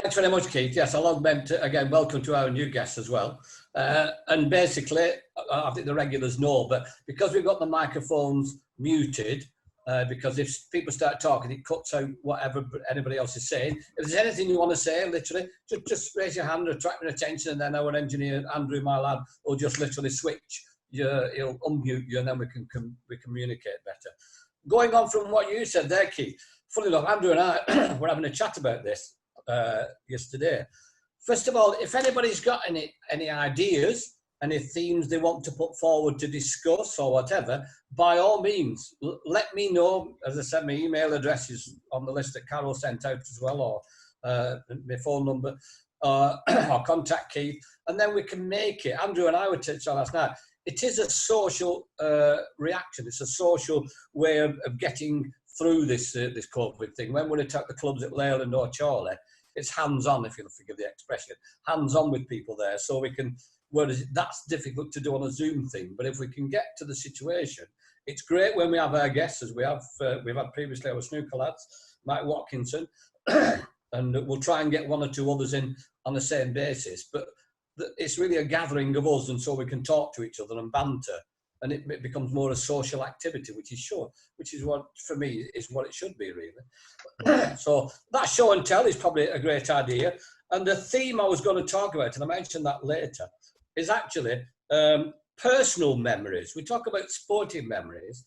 Thanks very much, Keith. Yes, I'll augment again. Welcome to our new guests as well. And basically, I think the regulars know, but because we've got the microphones muted, because if people start talking, it cuts out whatever anybody else is saying. If there's anything you want to say, literally, just raise your hand, attract my attention, and then our engineer, Andrew, my lad, will just literally switch. He'll unmute you, and then we communicate better. Going on from what you said there, Keith, funny enough, Andrew and I were having a chat about this yesterday. First of all, if anybody's got any ideas, any themes they want to put forward to discuss or whatever, by all means, let me know. As I said, my email address is on the list that Carol sent out as well, or my phone number, or contact Keith, and then we can make it. Andrew and I were touching on last night. It is a social reaction. It's a social way of getting through this COVID thing. When we attack the clubs at Leyland or Chorley, it's hands-on, if you'll forgive the expression, hands-on with people there, so we can. Whereas that's difficult to do on a Zoom thing, but if we can get to the situation, it's great when we have our guests, as we've had previously our snooker lads, Mike Watkinson, and we'll try and get one or two others in on the same basis. But it's really a gathering of us, and so we can talk to each other and banter, and it becomes more a social activity, which is what, for me, is what it should be, really. So that show and tell is probably a great idea. And the theme I was going to talk about, and I mentioned that later, is actually personal memories. We talk about sporting memories.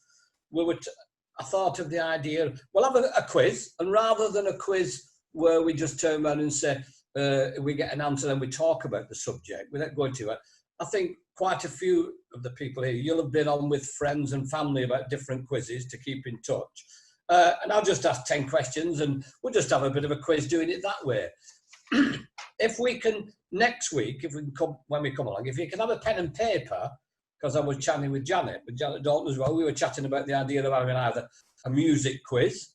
I thought of the idea, we'll have a quiz, and rather than a quiz where we just turn around and say, we get an answer and we talk about the subject, without going to it, I think quite a few of the people here, you'll have been on with friends and family about different quizzes to keep in touch. And I'll just ask 10 questions and we'll just have a bit of a quiz doing it that way. If we can, next week, when we come along, if you can have a pen and paper, because I was chatting with Janet Dalton as well, we were chatting about the idea of having either a music quiz,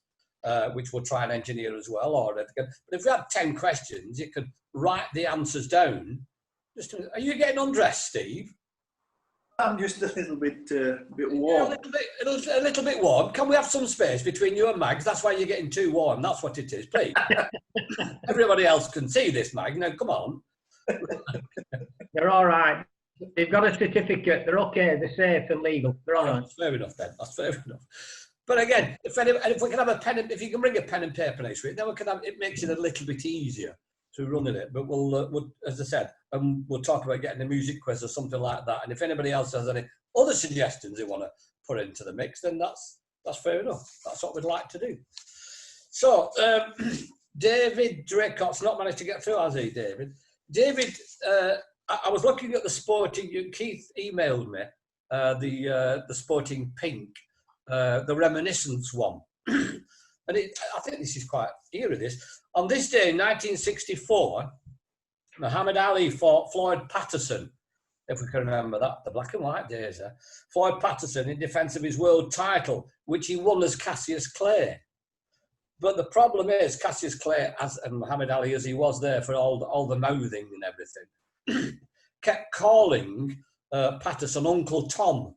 which we'll try and engineer as well, but if we had 10 questions, you could write the answers down. Are you getting undressed, Steve? I'm just a little bit warm. Yeah, a little bit warm. Can we have some space between you and Mags? That's why you're getting too warm. That's what it is, please. Everybody else can see this, Mag. Now, come on. They're all right. They've got a certificate. They're okay. They're safe and legal. They're all right. That's fair enough, then. That's fair enough. But again, if we can have a pen, if you can bring a pen and paper next week, then we can have. It makes it a little bit easier to run it. But we'll, as I said, we'll talk about getting a music quiz or something like that. And if anybody else has any other suggestions they want to put into the mix, then that's fair enough. That's what we'd like to do. So, David Draycott's not managed to get through, has he, David? David, I was looking at the sporting. Keith emailed me the sporting pink, the reminiscence one. And I think this is quite eerie, this. On this day in 1964, Muhammad Ali fought Floyd Patterson, if we can remember that, the black and white days. Floyd Patterson in defence of his world title, which he won as Cassius Clay. But the problem is, Cassius Clay, and Muhammad Ali, as he was there for all the mouthing and everything, kept calling Patterson Uncle Tom,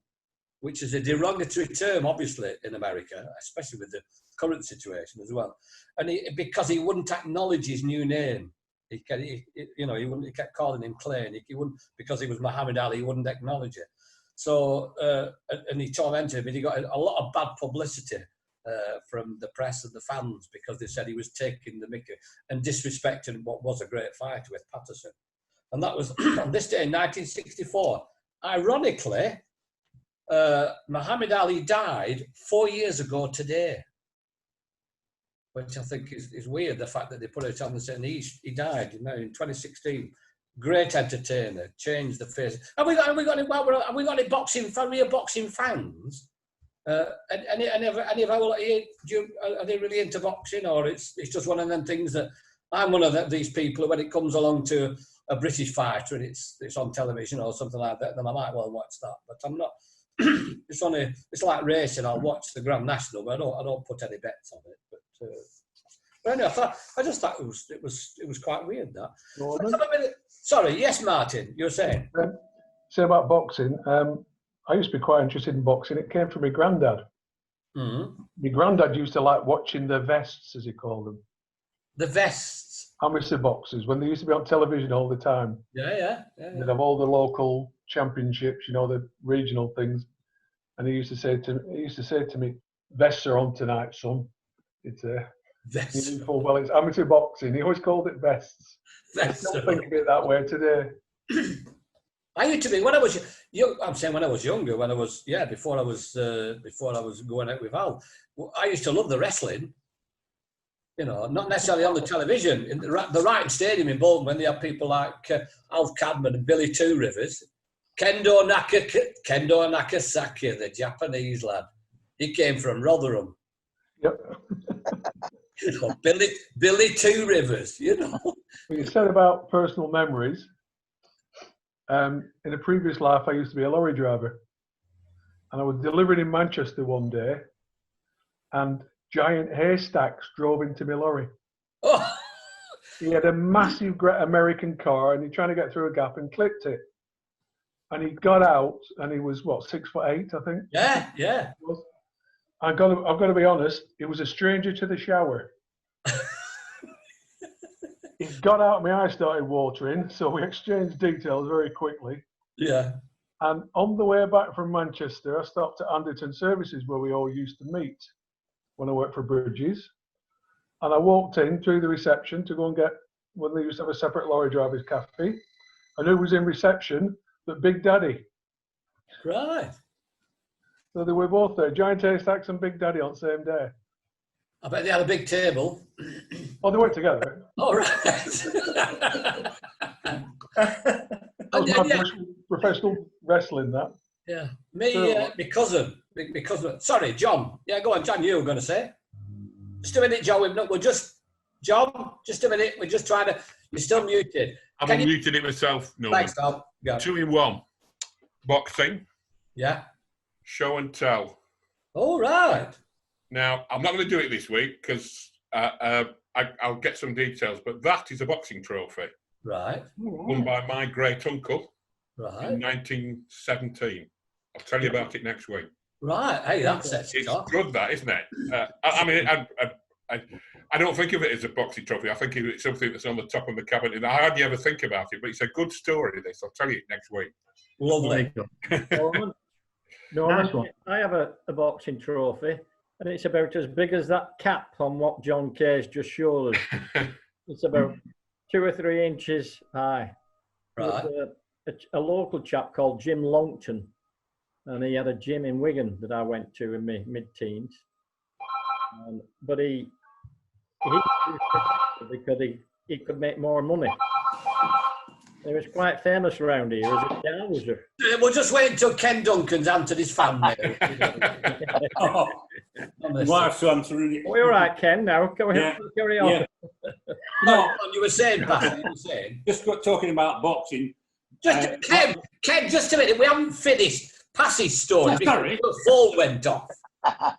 which is a derogatory term, obviously, in America, especially with the current situation as well. And because he wouldn't acknowledge his new name, he kept calling him Clay, and he wouldn't, because he was Muhammad Ali, he wouldn't acknowledge it. So, and he tormented him, and he got a lot of bad publicity from the press and the fans because they said he was taking the mickey and disrespecting what was a great fight with Patterson. And that was on this day in 1964. Ironically, Muhammad Ali died 4 years ago today, which I think is weird, the fact that they put it on and said he died in 2016. Great entertainer, changed the face. Have we got any boxing fans? Any of our, are they really into boxing, or it's just one of them things that I'm one of these people, when it comes along to a British fighter and it's on television or something like that, then I might well watch that. But I'm not. It's like racing. I'll watch the Grand National, but I don't put any bets on it. But anyway, I just thought it was quite weird that. Sorry, yes, Martin, you're saying. Say about boxing. I used to be quite interested in boxing. It came from my granddad. Mm-hmm. My granddad used to like watching the vests, as he called them. The vests. amateur boxers when they used to be on television all the time. Yeah. They'd have all the local championships, you know, the regional things. And he used to say to me, "Vests are on tonight, son." It's Vests. he knew full well it's amateur boxing. He always called it vests. I still think of it that way today. I used to be when I was young. I'm saying when I was younger, before I was going out with Al. I used to love the wrestling. You know, not necessarily on the television. In the Wrighton Stadium in Bolton, when they had people like Alf Cadman and Billy Two Rivers, Kendo Nakasaki, the Japanese lad. He came from Rotherham. Yep. You know, Billy Two Rivers. You know. Well, you said about personal memories. In a previous life, I used to be a lorry driver, and I was delivering in Manchester one day, and giant haystacks drove into my lorry. Oh. He had a massive American car, and he tried to get through a gap and clipped it. And he got out, and he was 6'8", I think. Yeah. I've got to be honest. He was a stranger to the shower. He got out, my eyes started watering, so we exchanged details very quickly. Yeah. And on the way back from Manchester, I stopped at Anderton Services, where we all used to meet when I worked for Bridges. And I walked in through the reception to go and get, when they used to have a separate lorry driver's cafe. And who was in reception but Big Daddy. Right. So they were both there, Giant Haystacks and Big Daddy on the same day. I bet they had a big table. Oh, they went together. All right. Professional wrestling, that. Yeah. Me, my cousin. Sorry, John. Yeah, go on, John, you were going to say. Just a minute, John. John, just a minute. We're just trying to... You're still muted. I've unmuted it myself. No. Thanks, Tom. Go. 2 in 1. Boxing. Yeah. Show and tell. All right. Now, I'm not going to do it this week because I'll get some details, but that is a boxing trophy. Right. Won by my great uncle in 1917. I'll tell you about it next week. Right. Hey, that's it. It's good, that, isn't it? I mean, I don't think of it as a boxing trophy. I think it's something that's on the top of the cabinet. I hardly ever think about it, but it's a good story, this. I'll tell you it next week. Lovely. No, I have a boxing trophy, and it's about as big as that cap on what John Kay's just showed us. It's about 2 or 3 inches high. Right. A local chap called Jim Longton, and he had a gym in Wigan that I went to in my mid-teens. But he because he could make more money. He was quite famous around here as a dowser. We'll just wait until Ken Duncan's answered his fan mail. Wife's answering it. We're all right, Ken, now. Carry on. Yeah. No, you were saying, Pat, you were saying. Just talking about boxing. Ken, just a minute. We haven't finished Passy's story because Sorry. the phone went off.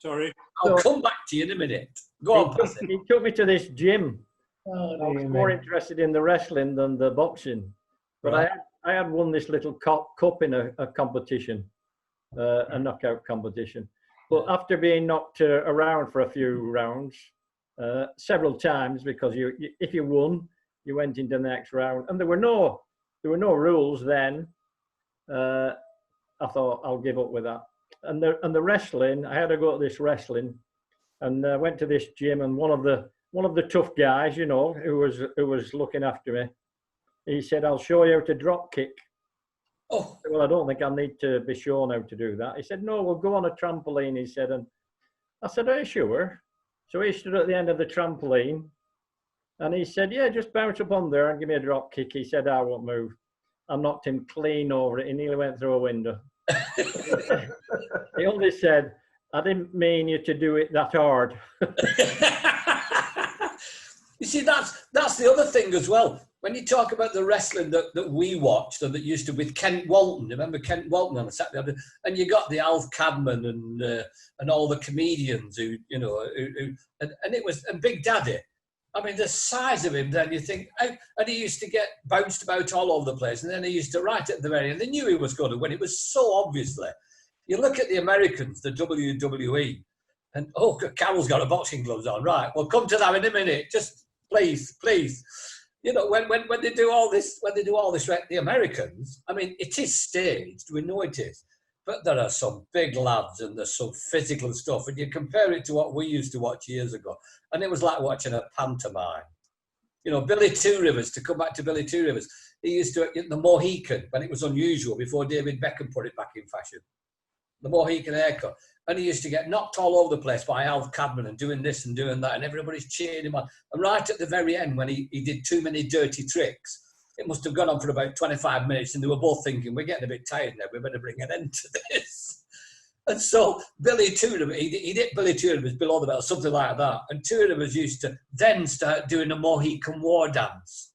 Sorry. I'll come back to you in a minute. Go on, Passy. He took me to this gym. I was more interested in the wrestling than the boxing. But Right. I had won this little cup in a competition, a knockout competition. But after being knocked around for a few rounds, several times, because if you won, you went into the next round, and there were no rules then. I thought I'll give up with that. And the wrestling, I had to go to this wrestling, and went to this gym, and one of the tough guys, you know, who was looking after me, he said, "I'll show you how to drop kick." Oh. Well, I don't think I need to be shown how to do that. He said, "No, we'll go on a trampoline," he said. And I said, "Are you sure?" So he stood at the end of the trampoline, and he said, "Yeah, just bounce up on there and give me a drop kick." He said, "I won't move." I knocked him clean over it. He nearly went through a window. He only said, "I didn't mean you to do it that hard." You see, that's the other thing as well. When you talk about the wrestling that we watched and that used to with Kent Walton, remember Kent Walton on a Saturday, and you got the Alf Cadman and all the comedians who you know and it was and Big Daddy. I mean, the size of him. Then you think, and he used to get bounced about all over the place, and then he used to right at the very end. They knew he was going to win. It was so obviously. You look at the Americans, the WWE, and Carol's got a boxing gloves on. Right, we'll come to that in a minute. Just please, please. You know, when they do all this, the Americans, I mean, it is staged, we know it is, but there are some big lads and there's some physical stuff, and you compare it to what we used to watch years ago, and it was like watching a pantomime. You know, Billy Two Rivers, to come back to Billy Two Rivers, he used to, the Mohican, when it was unusual, before David Beckham put it back in fashion, the Mohican haircut. And he used to get knocked all over the place by Al Cadman and doing this and doing that, and everybody's cheering him on. And right at the very end, when he did too many dirty tricks, it must have gone on for about 25 minutes, and they were both thinking, we're getting a bit tired now, we better bring an end to this. And so Billy Two Rivers, he did Billy Two Rivers below the belt, something like that. And Two Rivers used to then start doing a Mohican war dance.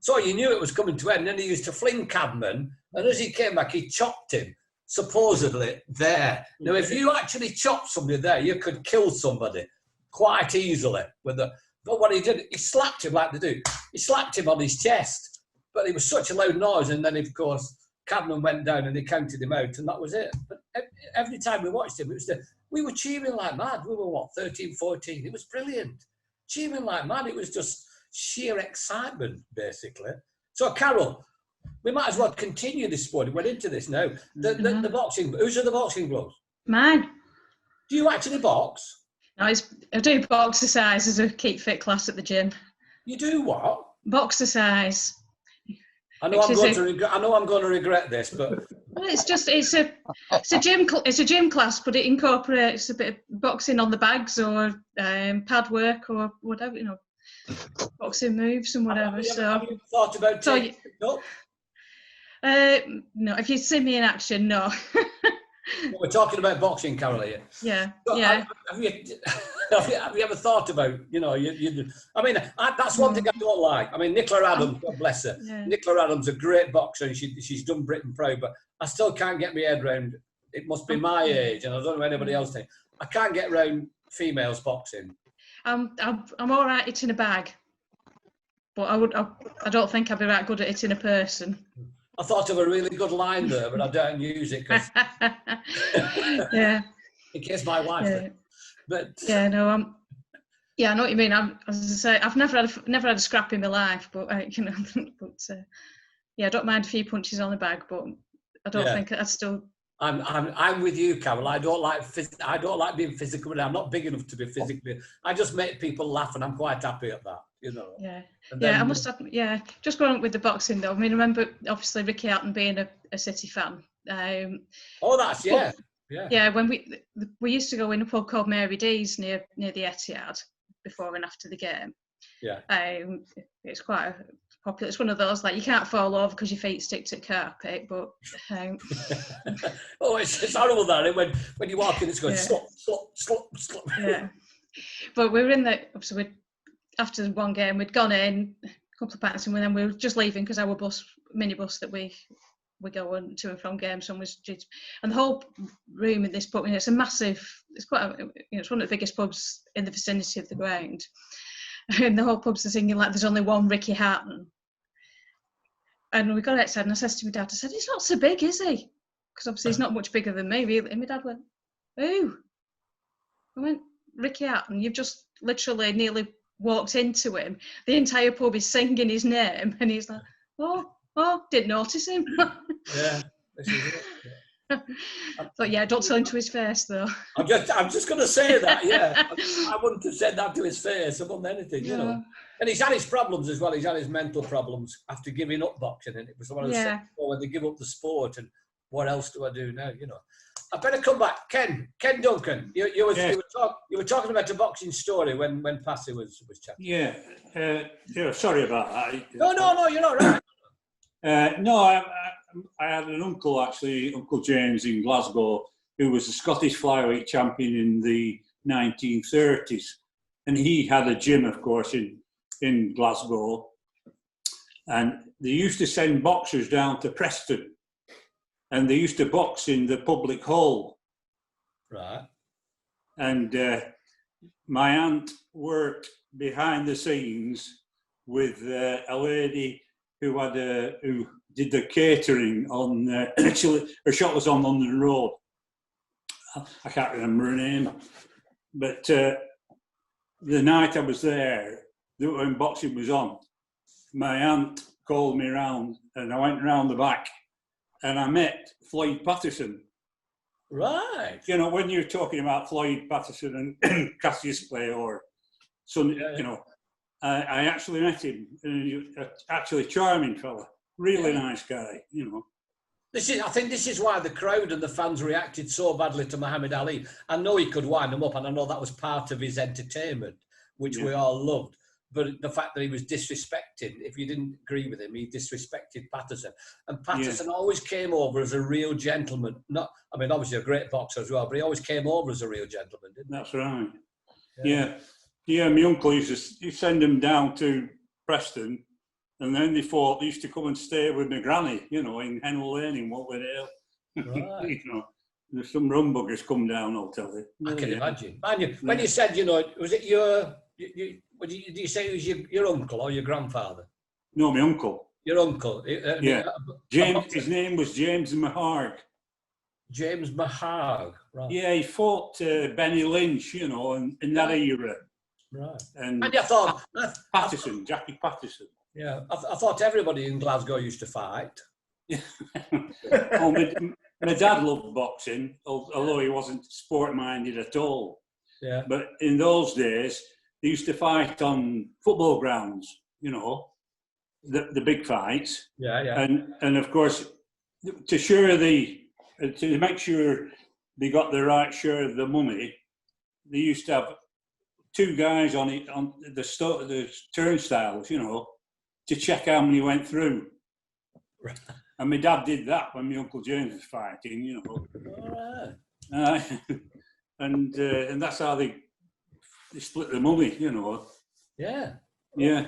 So you knew it was coming to end, and then he used to fling Cadman, and as he came back, he chopped him. Supposedly there. Now, if you actually chopped somebody there, you could kill somebody quite easily with the. But what he did, he slapped him like they do. He slapped him on his chest, but it was such a loud noise. And then, of course, Cadman went down and he counted him out, and that was it. But every time we watched him, we were cheering like mad. We were 13, 14. It was brilliant, cheering like mad. It was just sheer excitement, basically. So, Carol, we might as well continue this sport. We're into this now. The boxing. Whose are the boxing gloves? Mine. Do you actually box? No, I do boxercise as a keep fit class at the gym. You do what? Boxercise. I know I'm going to regret this, but well, it's a gym class, but it incorporates a bit of boxing on the bags or pad work or whatever, you know, boxing moves and whatever. Have you thought about taking it up? No, if you see me in action, no. We're talking about boxing, Carol, here. Yeah, so yeah. Have you ever thought about, you know, I mean, that's one thing I don't like. I mean, Nicola Adams, God bless her. Yeah. Nicola Adams, a great boxer, and she's done Britain proud, but I still can't get my head round, it must be my age, and I don't know anybody else thinks. I can't get round females boxing. I'm all right hitting a bag, but I don't think I'd be that good at hitting a person. I thought of a really good line there, but I don't use it because yeah, in case my wife. yeah. But yeah, no, yeah, I know what you mean. As I say, I've never had a scrap in my life, but you know, yeah, I don't mind a few punches on the bag, but I don't think I still. I'm with you, Carol. I don't like being physical, but I'm not big enough to be physically. I just make people laugh, and I'm quite happy at that. You know. Yeah. And then, I must have, just going with the boxing though. I mean, I remember obviously Ricky Hatton being a City fan. Yeah, when we used to go in a pub called Mary D's near the Etihad before and after the game. Yeah. It's quite popular. It's one of those like you can't fall over because your feet stick to the carpet, but. Oh, it's horrible that when you walk in, it's going slop, slop, slop, slop. Yeah. But we were in the obviously after one game, we'd gone in a couple of pints, and then we were just leaving because our minibus that we go on to and from games on was, and the whole room in this pub, it's a massive, it's quite, it's one of the biggest pubs in the vicinity of the ground, and the whole pub's are singing like there's only one Ricky Hatton. And we got outside, and I said to my dad, I said, he's not so big, is he? Because obviously he's not much bigger than me, really. And my dad went, who? I went, Ricky Hatton, you've just literally nearly walked into him. The entire pub is singing his name, and he's like, oh, didn't notice him. Yeah. This is it. Yeah. But yeah, don't tell him to his face though. I'm just going to say that. Yeah, I wouldn't have said that to his face above anything, you know. And he's had his problems as well. He's had his mental problems after giving up boxing, and it was one of those things when they give up the sport. And what else do I do now? You know. I better come back, Ken Duncan. You were talking about a boxing story when Passy was chatting. Yeah. Sorry about that. No, you're not right. No, I had an uncle, actually, Uncle James in Glasgow, who was a Scottish flyweight champion in the 1930s. And he had a gym, of course, in Glasgow. And they used to send boxers down to Preston. And they used to box in the public hall. Right. And my aunt worked behind the scenes with a lady who did the catering on. Actually, her shop was on London Road. I can't remember her name, but the night I was there, that when boxing was on, my aunt called me round, and I went round the back, and I met Floyd Patterson. Right. You know, when you're talking about Floyd Patterson and Cassius Clay or son, you know, I actually met him. And he was actually a charming fella, really nice guy. You know. I think this is why the crowd and the fans reacted so badly to Muhammad Ali. I know he could wind them up, and I know that was part of his entertainment, which we all loved. But the fact that he was disrespected, if you didn't agree with him, he disrespected Patterson. And Patterson always came over as a real gentleman. Obviously a great boxer as well, but he always came over as a real gentleman, didn't he? That's right. Yeah. My uncle used to send him down to Preston, and then they used to come and stay with my granny, you know, in Hennell Lane in Watley Dale. Right. You know, there's some rum buggers come down, I'll tell you. I can imagine. When you said, you know, was it did you say it was your uncle or your grandfather? No, my uncle. Your uncle? James. His name was James Maharg. James Maharg. Right. Yeah, he fought Benny Lynch, you know, in that era. Right. And I thought Patterson, Jackie Patterson. Yeah, I thought everybody in Glasgow used to fight. Oh, my dad loved boxing, although he wasn't sport-minded at all. Yeah. But in those days, they used to fight on football grounds, you know, the big fights. Yeah. And of course, to make sure they got the right share of the money, they used to have two guys on the turnstiles, you know, to check how many went through. Right. And my dad did that when my Uncle James was fighting, you know. All right. And that's how they split the money, you know. Yeah. Yeah.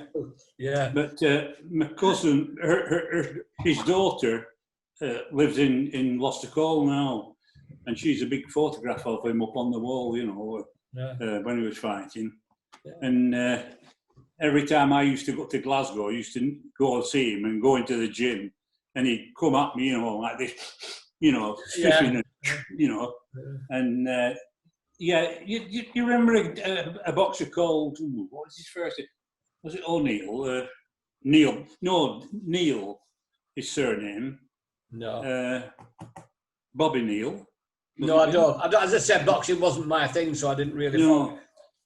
But my cousin, his daughter lives in Lostercole now, and she's a big photograph of him up on the wall, you know, when he was fighting. Yeah. And every time I used to go to Glasgow, I used to go and see him and go into the gym, and he'd come at me, you know, like this, you know, stiffing, you know, and you remember a boxer called, what was his first name? Was it O'Neill? Neil, his surname. No. Bobby Neal. No, I don't. As I said, boxing wasn't my thing, so I didn't really follow.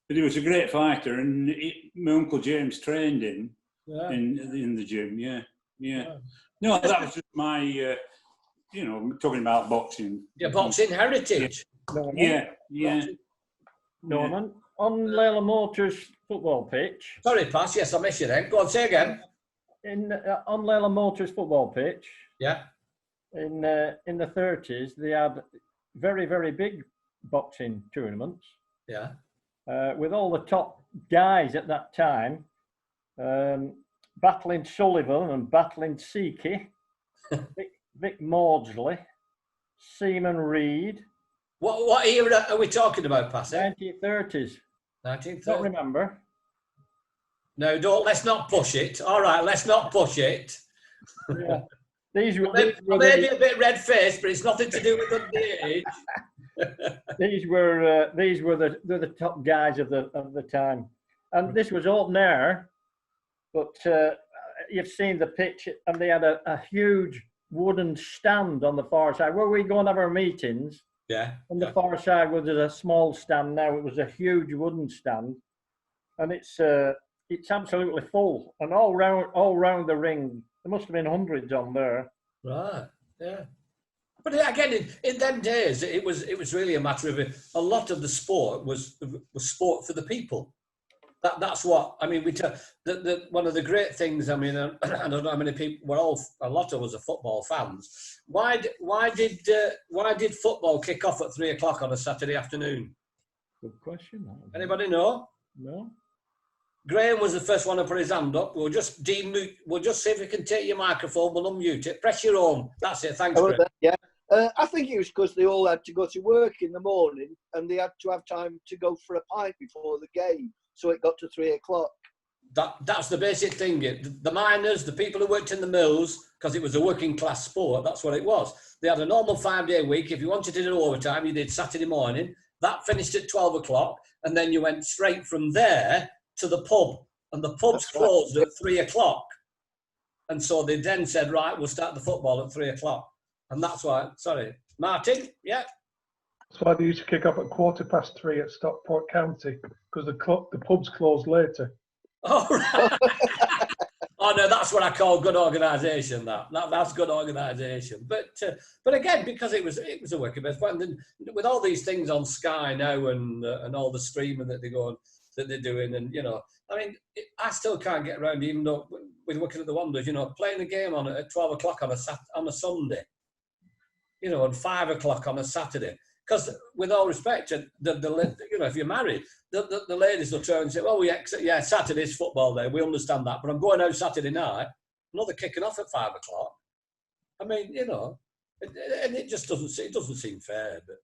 But he was a great fighter, and my Uncle James trained him in the gym, yeah. No, that was just my, you know, talking about boxing. Yeah, boxing heritage. Yeah. Norman, on Layla Motors football pitch. Sorry, Pass, yes, I missed you then. Go on, say again. On Layla Motors football pitch. Yeah. In the 30s, they had very, very big boxing tournaments. Yeah. With all the top guys at that time, battling Sullivan and battling Seaky, Vic Maudsley, Seaman Reed. What era are we talking about, Passy? 1930s. 1930s. Don't remember. No, don't. Let's not push it. All right, let's not push it. Yeah. These were maybe a bit red-faced, but it's nothing to do with the age. These were the top guys of the time, and this was open air. But you've seen the pitch, and they had a huge wooden stand on the far side where we go and have our meetings. Yeah. On the far side was a small stand. Now it was a huge wooden stand, and it's absolutely full. And all round the ring, there must have been hundreds on there. Right. Yeah. But again, in them days, it was really a matter of a lot of the sport was sport for the people. That's what I mean. One of the great things. I mean, I don't know how many people. A lot of us are football fans. Why did football kick off at 3 o'clock on a Saturday afternoon? Good question. Anybody know? No. Graham was the first one to put his hand up. We'll just see if we can take your microphone. We'll unmute it. Press your own. That's it. Thanks, Graham. Yeah. I think it was because they all had to go to work in the morning and they had to have time to go for a pint before the game. So it got to 3 o'clock. That's the basic thing. The miners, the people who worked in the mills, because it was a working class sport, that's what it was. They had a normal 5-day week. If you wanted to do overtime, you did Saturday morning. That finished at 12 o'clock. And then you went straight from there to the pub and the pubs That's right. closed at 3 o'clock. And so they then said, right, we'll start the football at 3 o'clock. And that's why, sorry, Martin, yeah. That's why they used to kick off at 3:15 at Stockport County, because the pubs closed later. Oh, right. Oh no, that's what I call good organisation. That's good organisation. But again, because it was a working best point, and with all these things on Sky now and all the streaming that they're doing, and I mean, I still can't get around, even though with looking at the Wanderers, playing a game on at 12 o'clock on a Sunday, and 5 o'clock on a Saturday. Because, with all respect, if you're married, the ladies will turn and say, "Oh, yeah, Saturday's football day. We understand that, but I'm going out Saturday night. Another kicking off at 5 o'clock." I mean, and it just doesn't seem fair. But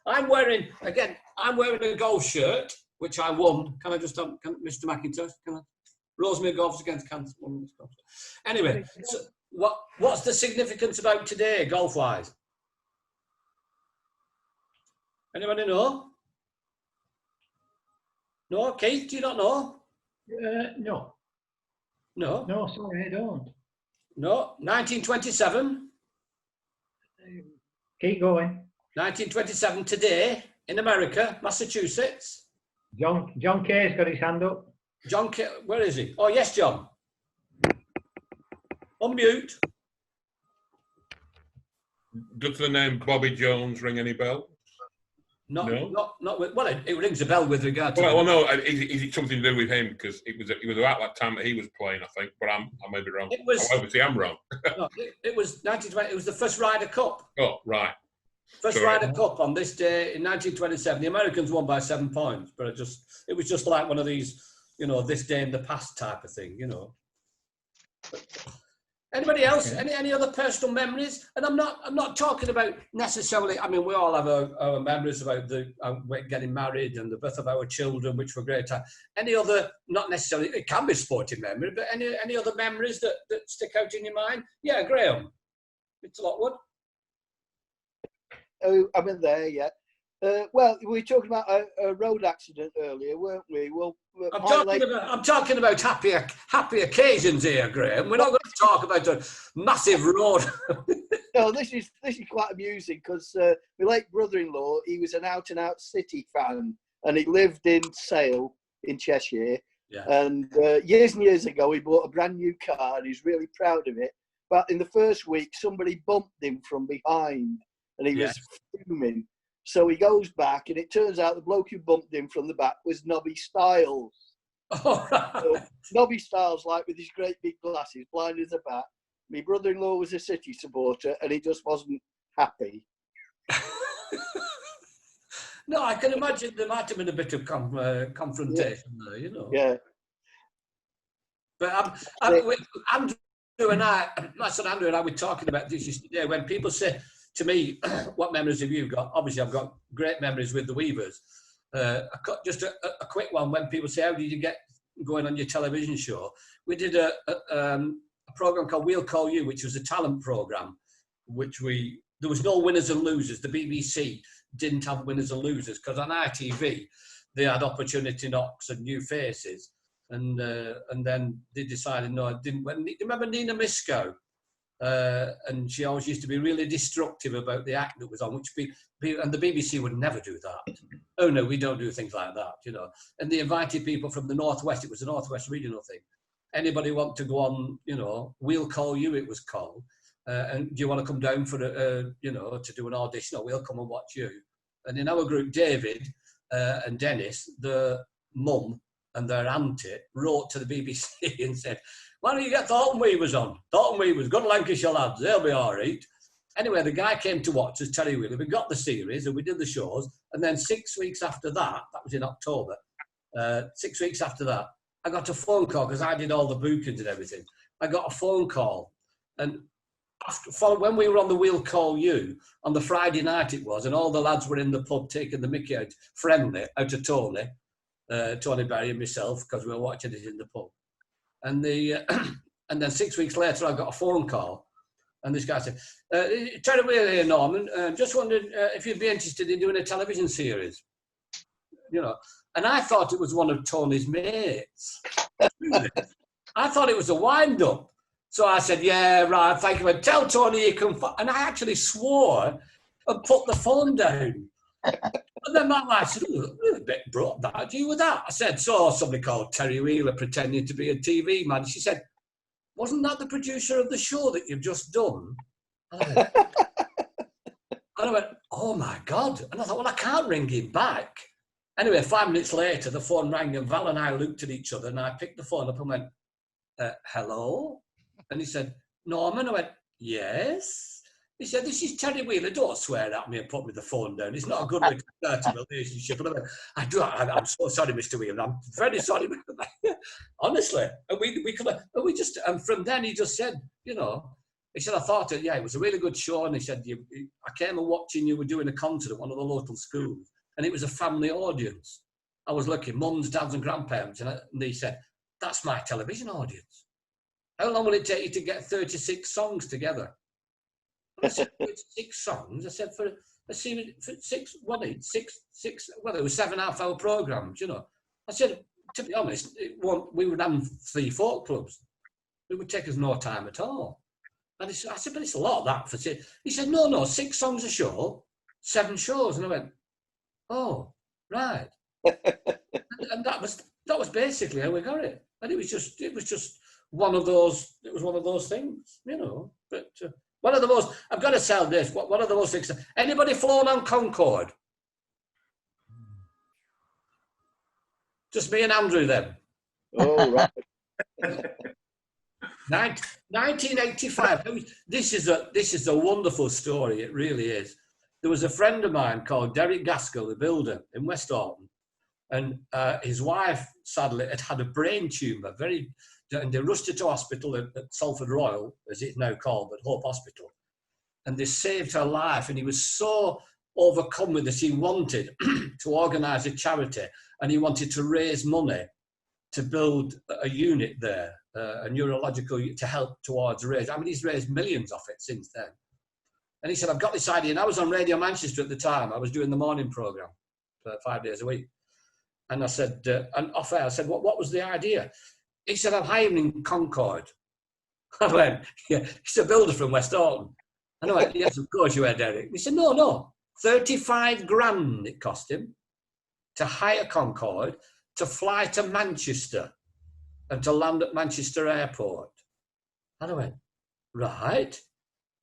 I'm wearing a golf shirt, which I won. Can I just, Mr. McIntosh? Can I? Rosemary Golf's against Cancer. Anyway, so what's the significance about today, golf-wise? Anybody know? No, Keith, do you not know? No. No. No, sorry, I don't. No. 1927. Keep going. 1927 today in America, Massachusetts. John Kay's got his hand up. John Kay, where is he? Oh, yes, John. Unmute. Does the name Bobby Jones ring any bell? Not No? well, it rings a bell with regard to. Well, no. Is it something to do with him? Because it was about that time that he was playing, I think. But I may be wrong. It was. Obviously, I'm wrong. No, it was 1920. It was the first Ryder Cup. Oh, right. First Sorry. Ryder Cup on this day in 1927. The Americans won by 7 points, but it was just like one of these, this day in the past type of thing, Anybody else? Any other personal memories? And I'm not talking about necessarily. I mean, we all have our memories about getting married and the birth of our children, which were great. Any other? Not necessarily. It can be sporting memory, but any other memories that stick out in your mind? Yeah, Graham. It's Lockwood. Oh, I'm in there, yeah. Well, we were talking about a road accident earlier, weren't we? Well, I'm talking about happy occasions here, Graham. We're not going to talk about a massive road. No, this is quite amusing because my late brother-in-law, he was an out-and-out City fan, and he lived in Sale in Cheshire. Yeah. And years and years ago, he bought a brand new car, and he's really proud of it. But in the first week, somebody bumped him from behind, and he was fuming. So he goes back, and it turns out the bloke who bumped him from the back was Nobby Stiles. All right. So Nobby Stiles, like with his great big glasses, blind as a bat. My brother-in-law was a City supporter, and he just wasn't happy. No, I can imagine there might have been a bit of confrontation there, Yeah. But Andrew and my son Andrew and I were talking about this yesterday. When people say to me, what memories have you got? Obviously, I've got great memories with the Weavers. Just a quick one. When people say, how did you get going on your television show? We did a program called We'll Call You, which was a talent program, there was no winners and losers. The BBC didn't have winners and losers because on ITV, they had opportunity knocks and new faces. And then they decided, no, it didn't. Do you remember Nina Misko? And she always used to be really destructive about the act that was on, which and the BBC would never do that. Oh no, we don't do things like that, And they invited people from the Northwest. It was a Northwest regional thing. Anybody want to go on, We'll Call You, it was called. And do you want to come down for to do an audition? Or we'll come and watch you. And in our group, David and Dennis, the mum and their auntie wrote to the BBC and said, why don't you get Thornton Weavers on? Thornton Weavers, good Lancashire lads, they'll be all right. Anyway, the guy came to watch us, Terry Wheeler. We got the series and we did the shows. And then 6 weeks after that was in October, 6 weeks after that, I got a phone call because I did all the bookings and everything. I got a phone call. And when we were on the We'll Call You, on the Friday night it was, and all the lads were in the pub taking the mickey out, friendly, out of Tony Berry and myself, because we were watching it in the pub. And then 6 weeks later, I got a phone call, and this guy said, Terry Wheeler here, Norman, just wondered if you'd be interested in doing a television series. And I thought it was one of Tony's mates. I thought it was a wind-up. So I said, yeah, right, thank you. And tell Tony you can... And I actually swore and put the phone down. And then my wife said, oh, you're a bit brought back. Do you with that? I said, so somebody called Terry Wheeler pretending to be a TV man. She said, wasn't that the producer of the show that you've just done? And I went, oh my God. And I thought, well, I can't ring him back. Anyway, 5 minutes later, the phone rang and Val and I looked at each other and I picked the phone up and went, hello? And he said, Norman. I went, yes. He said, this is Terry Wheeler. Don't swear at me and put me the phone down. It's not a good way to start a relationship. And I went, I'm so sorry, Mr. Wheeler. I'm very sorry. Honestly. And from then he just said, you know, he said, I thought, it was a really good show. And he said, I came and watching you were doing a concert at one of the local schools. And it was a family audience. I was looking, mums, dads and grandparents. And he said, that's my television audience. How long will it take you to get 36 songs together? I said, 6 songs. I said, for a series, for 6, well, it was 7.5-hour programs, you know. I said, to be honest, we would have 3 folk clubs. It would take us no time at all. And I said, but it's a lot of that for 6. He said, no, 6 songs a show, 7 shows. And I went, oh, right. and that was basically how we got it. And it was just one of those things, you know. But one of the most, I've got to sell this, one of the most, anybody flown on Concorde? Just me and Andrew then. Oh, right. 1985. This is a wonderful story. It really is. There was a friend of mine called Derek Gaskell, the builder in West Orton, and his wife sadly had a brain tumour. And they rushed her to hospital at Salford Royal, as it's now called, but Hope Hospital, and they saved her life. And he was so overcome with this, he wanted to organise a charity, and he wanted to raise money to build a unit there, a neurological, to help towards raise. I mean, he's raised millions of it since then. And he said, I've got this idea. And I was on Radio Manchester at the time. I was doing the morning programme for 5 days a week. And I said, and off air, I said, what was the idea? He said, I'm hiring Concorde. I went, yeah, he's a builder from West Orton. And I went, yes, of course you are, Derek. He said, no, 35 grand it cost him to hire Concorde, to fly to Manchester and to land at Manchester Airport. And I went, right.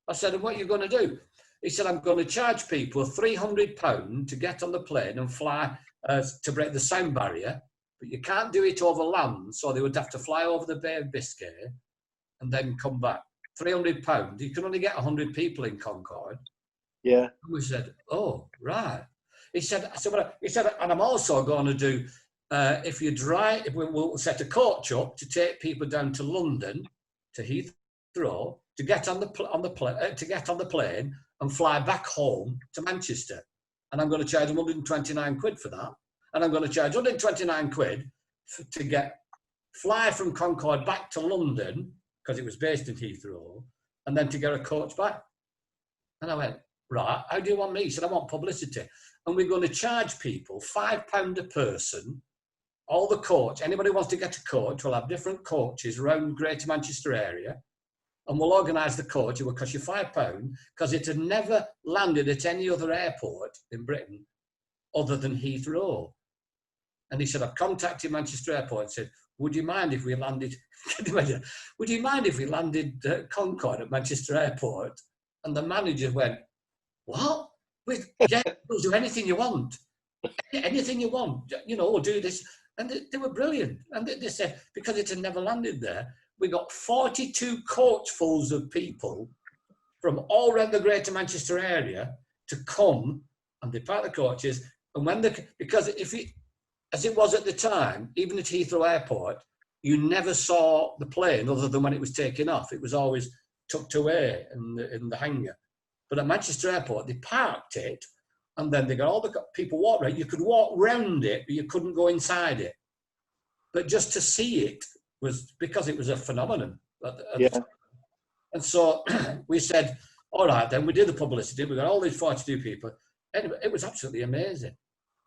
I said, and what are you going to do? He said, I'm going to charge people £300 to get on the plane and fly to break the sound barrier, but you can't do it over land, so they would have to fly over the Bay of Biscay and then come back. £300. You can only get 100 people in Concorde. Yeah. We said, oh, right. He said, and I'm also going to do, if we'll set a coach up to take people down to London, to Heathrow, to get on the plane and fly back home to Manchester. And I'm going to charge them 129 quid for that. And I'm going to charge 129 quid to fly from Concorde back to London, because it was based in Heathrow, and then to get a coach back. And I went, right, how do you want me? He said, I want publicity. And we're going to charge people £5 a person. All the coach, anybody who wants to get a coach, we'll have different coaches around Greater Manchester area. And we'll organise the coach. It will cost you £5 because it had never landed at any other airport in Britain other than Heathrow. And he said, I've contacted Manchester Airport and said, would you mind if we landed, would you mind if we landed Concorde at Manchester Airport? And the manager went, what? Yeah, we'll do anything you want. Anything you want. You know, we'll do this. And they were brilliant. And they said, because it had never landed there, we got 42 coachfuls of people from all around the Greater Manchester area to come and depart the coaches. And because as it was at the time, even at Heathrow Airport, you never saw the plane other than when it was taking off. It was always tucked away in the hangar. But at Manchester Airport, they parked it, and then they got all the people walk around. You could walk round it, but you couldn't go inside it. But just to see it was because it was a phenomenon. Yeah. And so we said, all right, then we did the publicity. We got all these 42 people. Anyway, it was absolutely amazing.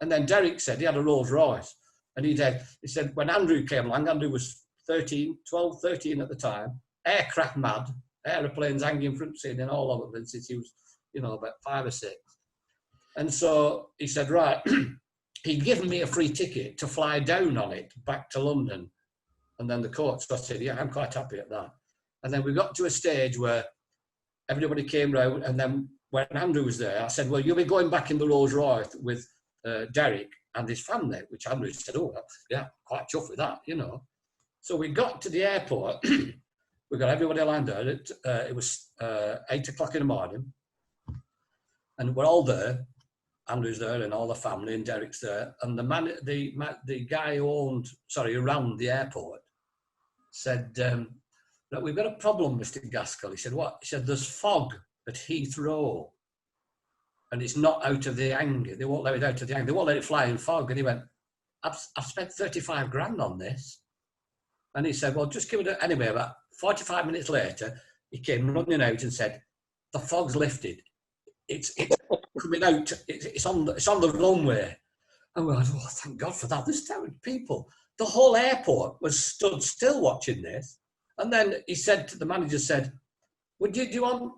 And then Derek said he had a Rolls Royce. And he said, when Andrew came along, Andrew was 12, 13 at the time, aircraft mad, aeroplanes hanging front seat and all of it since he was, about 5 or 6. And so he said, right, he'd given me a free ticket to fly down on it back to London. And then the court, so I said, yeah, I'm quite happy at that. And then we got to a stage where everybody came round, and then when Andrew was there, I said, well, you'll be going back in the Rolls Royce with Derek and his family, which Andrew said, oh, yeah, quite chuffed with that, So we got to the airport, we got everybody landed, it was 8 o'clock in the morning, and we're all there. Andrew's there and all the family, and Derek's there. And the guy who ran the airport said, that we've got a problem, Mr. Gaskell. He said, what? He said, there's fog at Heathrow and it's not out of the hangar. They won't let it out of the hangar. They won't let it fly in fog. And he went, I've spent 35 grand on this. And he said, well, just give it anyway. About 45 minutes later, he came running out and said, the fog's lifted. It's coming out. It's on the runway. And we went, oh, thank God for that. There's 10 people. The whole airport was stood still watching this. And then the manager said, well, do you want,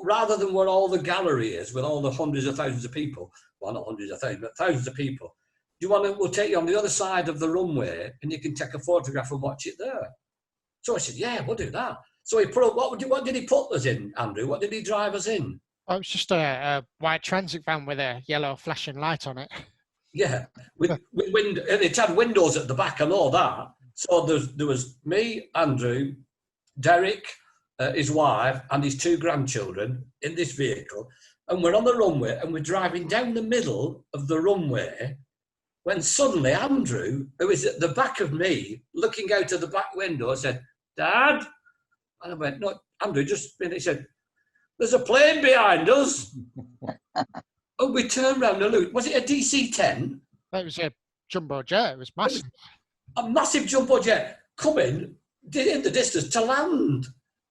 rather than where all the gallery is with all the hundreds of thousands of people, well, not hundreds of thousands, but thousands of people, we'll take you on the other side of the runway and you can take a photograph and watch it there. So I said, yeah, we'll do that. So he put up, what did he put us in, Andrew? What did he drive us in? Oh, it was just a white transit van with a yellow flashing light on it. Yeah, with and it had windows at the back and all that. So there was me, Andrew, Derek, his wife, and his 2 grandchildren in this vehicle. And we're on the runway and we're driving down the middle of the runway when suddenly Andrew, who is at the back of me, looking out of the back window, said, Dad? And I went, no, Andrew, just a minute. He said, there's a plane behind us. And we turned around and looked. Was it a DC-10? It was a jumbo jet. It was massive. A massive jumbo jet coming in the distance to land.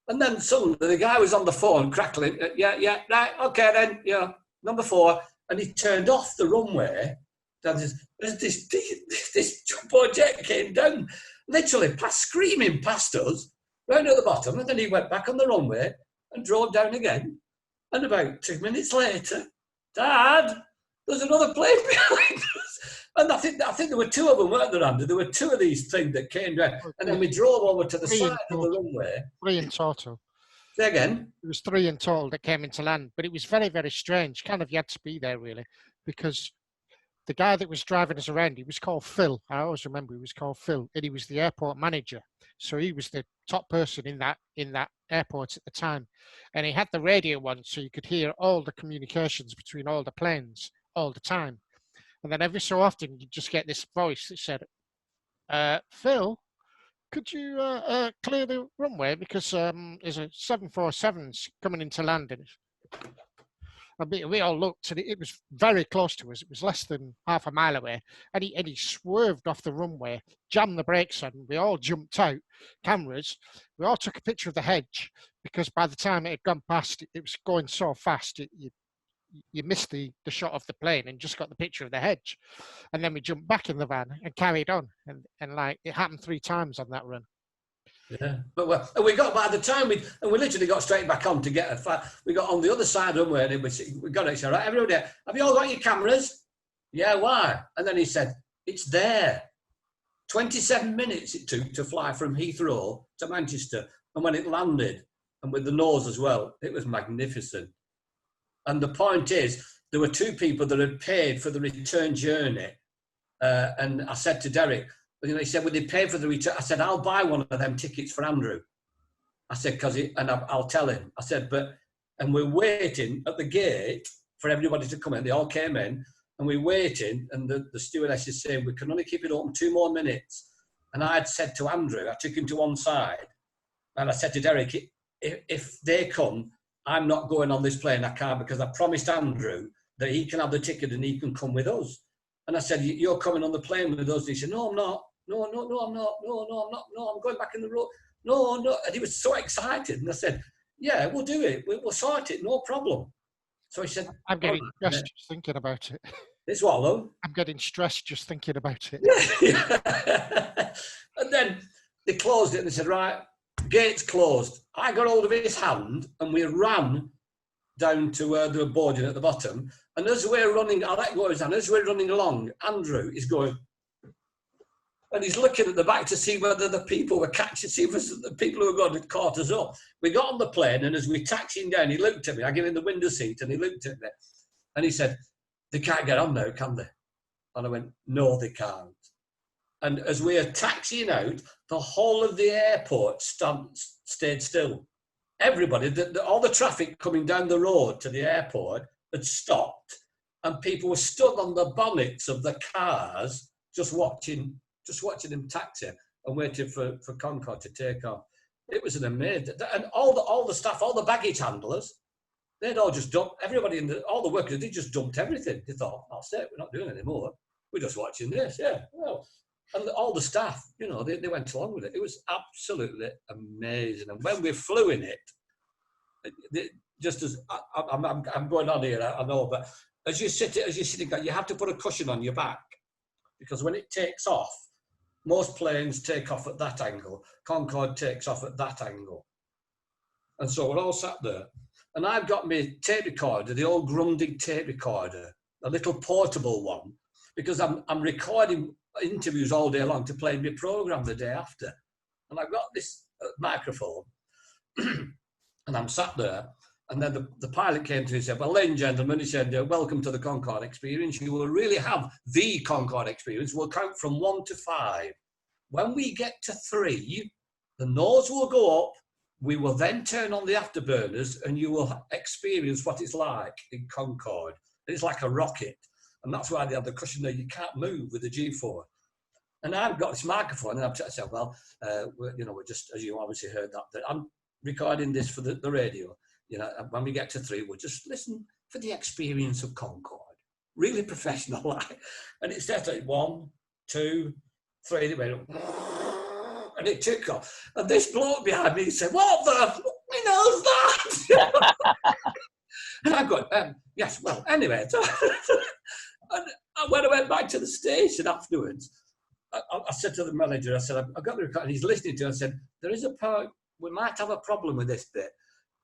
And then suddenly the guy was on the phone crackling. Yeah, right, okay then, number 4. And he turned off the runway. This jumbo jet came down, literally screaming past us, round at the bottom. And then he went back on the runway and drove down again. And about 2 minutes later, Dad, there's another plane behind us. And I think there were 2 of them, weren't there, Andy? There were 2 of these things that came down. And then we drove over to the side of the runway. 3 in total. Say again? It was 3 in total that came into land. But it was very, very strange. Kind of you had to be there, really, because the guy that was driving us around, he was called Phil. I always remember he was called Phil. And he was the airport manager. So he was the top person in that airport at the time. And he had the radio on, so you could hear all the communications between all the planes all the time. And then every so often, you just get this voice that said, Phil, could you clear the runway? Because there's a 747's coming into landing. We all looked, and it was very close to us. It was less than half a mile away. And he swerved off the runway, jammed the brakes on. We all jumped out, cameras. We all took a picture of the hedge, because by the time it had gone past, it was going so fast, you missed the shot of the plane and just got the picture of the hedge. And then we jumped back in the van and carried on. And like, it happened 3 times on that run. Yeah, but we got, by the time we literally got straight back on to get we got on the other side of the runway, and we got it. Said, right, everybody, have you all got your cameras? Yeah, why? And then he said, it's there. 27 minutes it took to fly from Heathrow to Manchester. And when it landed, and with the nose as well, it was magnificent. And the point is, there were 2 people that had paid for the return journey. And I said to Derek, he said, well, they pay for the return. I said, I'll buy one of them tickets for Andrew. I said, I'll tell him. I said, and we're waiting at the gate for everybody to come in. They all came in, and we're waiting, and the stewardess is saying, we can only keep it open 2 more minutes. And I had said to Andrew, I took him to one side, and I said to Derek, if they come, I'm not going on this plane. I can't, because I promised Andrew that he can have the ticket and he can come with us. And I said, you're coming on the plane with us? And he said, no, I'm not. No, I'm not. No, I'm not. No, I'm going back in the road. No. And he was so excited. And I said, yeah, we'll do it. We'll sort it. No problem. So he said, I'm getting just thinking about it. It's what, though? I'm getting stressed just thinking about it. And then they closed it and they said, right, gates closed. I got hold of his hand and we ran down to where they were boarding at the bottom. And as we're running, I let go of his hand, as we're running along, Andrew is going, and he's looking at the back to see whether the people were catching, see if it was the people who were going to caught us up. We got on the plane, and as we taxiing down, he looked at me. I gave him the window seat, and he looked at me. And he said, they can't get on now, can they? And I went, no, they can't. And as we were taxiing out, the whole of the airport stayed still. Everybody, all the traffic coming down the road to the airport had stopped, and people were stood on the bonnets of the cars just watching them taxi and waiting for Concorde to take off. It was an amazing, and all the staff, all the baggage handlers, they'd all just dumped, everybody all the workers, they just dumped everything. They thought, that's it, we're not doing it anymore. We're just watching this, yeah. Well, and all the staff, you know, they went along with it. It was absolutely amazing. And when we flew in it, just as I'm going on here, I know, but as you're sitting, you have to put a cushion on your back, because when it takes off, most planes take off at that angle. Concorde takes off at that angle. And so we're all sat there. And I've got my tape recorder, the old Grundig tape recorder, a little portable one, because I'm recording interviews all day long to play my program the day after. And I've got this microphone, and I'm sat there. And then the pilot came to me and said, well, ladies and gentlemen, he said, welcome to the Concorde experience. You will really have the Concorde experience. We'll count from 1 to 5. When we get to 3, the nose will go up. We will then turn on the afterburners, and you will experience what it's like in Concorde. It's like a rocket. And that's why they have the cushion there. You can't move with the G4. And I've got this microphone, and I said, well, we're just, as you obviously heard that I'm recording this for the radio. You know, when we get to 3, we'll just listen for the experience of Concorde. Really professional, like. And it started like 1, 2, 3, it went, and it took off. And this bloke behind me said, what the, he knows that. And I go, yes, well, anyway. And when I went back to the station afterwards, I said to the manager, I said, I've got the record, and he's listening to it. I said, there is a part, we might have a problem with this bit.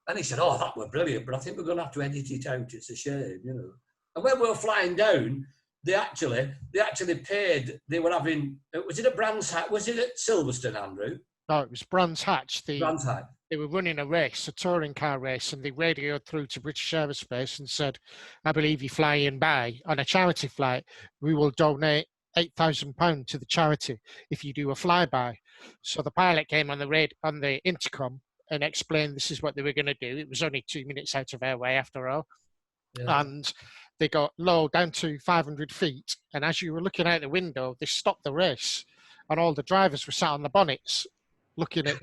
And he said, oh, that were brilliant, but I think we're going to have to edit it out. It's a shame, you know. And when we were flying down, they actually paid, they were having, was it at Brands Hatch? Was it at Silverstone, Andrew? No, it was Brands Hatch. Brands Hatch. They were running a race, a touring car race, and they radioed through to British Aerospace and said, I believe you're flying by on a charity flight. We will donate £8,000 to the charity if you do a flyby. So the pilot came on the intercom and explained this is what they were going to do. It was only 2 minutes out of our way after all. Yeah. And they got low down to 500 feet. And as you were looking out the window, they stopped the race. And all the drivers were sat on the bonnets looking up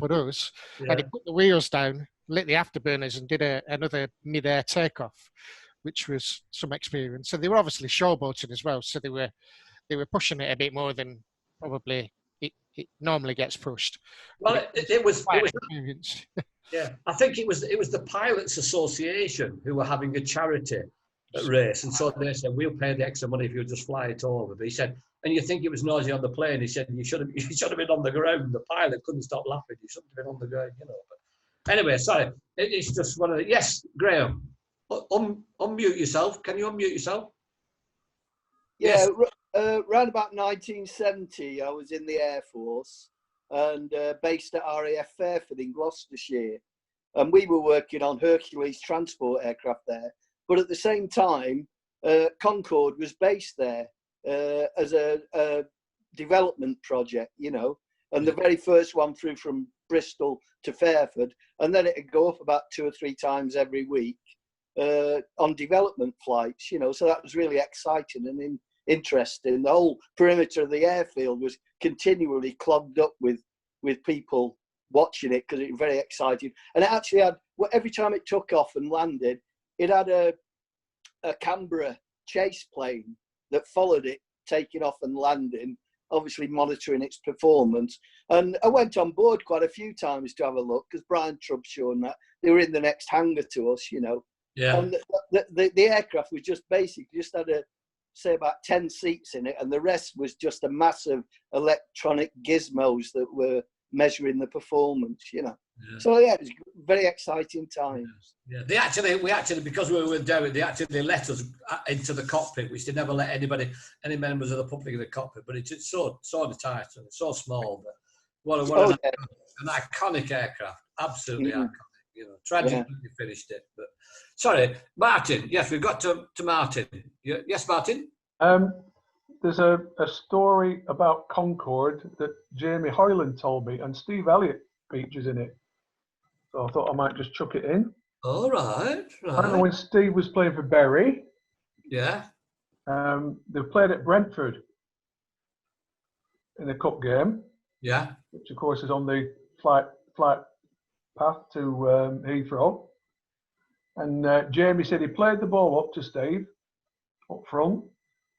at us. Yeah. And they put the wheels down, lit the afterburners, and did another mid-air takeoff, which was some experience. So they were obviously showboating as well. So they were pushing it a bit more than probably it normally gets pushed. Well, it was yeah, I think it was the Pilots Association who were having a charity race, and so they said, we'll pay the extra money if you just fly it over. But he said, and you think it was noisy on the plane, he said, you should have been on the ground. The pilot couldn't stop laughing. You shouldn't have been on the ground, you know. But anyway, sorry, it's just one of the, yes, Graham, unmute yourself. Can you unmute yourself? Yeah, yes. Around about 1970, I was in the Air Force and based at RAF Fairford in Gloucestershire. And we were working on Hercules transport aircraft there. But at the same time, Concorde was based there as a development project, you know. And the very first one flew from Bristol to Fairford. And then it'd go up about 2 or 3 times every week on development flights, you know. So that was really exciting and interesting. The whole perimeter of the airfield was continually clogged up with people watching it because it was very exciting. And it actually had, every time it took off and landed, it had a Canberra chase plane that followed it, taking off and landing, obviously monitoring its performance. And I went on board quite a few times to have a look because Brian Trubshaw and that, they were in the next hangar to us, you know. Yeah. And the aircraft was just basically just had say about 10 seats in it, and the rest was just a massive electronic gizmos that were measuring the performance, you know. Yeah. So yeah, it was very exciting times. Yeah, we actually, because we were with Derek, they actually let us into the cockpit, which they never let any members of the public in the cockpit. But it's just so tight and so small. But what an iconic aircraft, absolutely iconic. You know, tragically finished it. But sorry, Martin. Yes, we've got to Martin. Yes, Martin. There's a story about Concorde that Jamie Hoyland told me, and Steve Elliott features in it. So I thought I might just chuck it in. All right. I don't know, when Steve was playing for Bury. Yeah. They played at Brentford in a cup game. Yeah. Which of course is on the flight path to Heathrow. And Jamie said he played the ball up to Steve up front,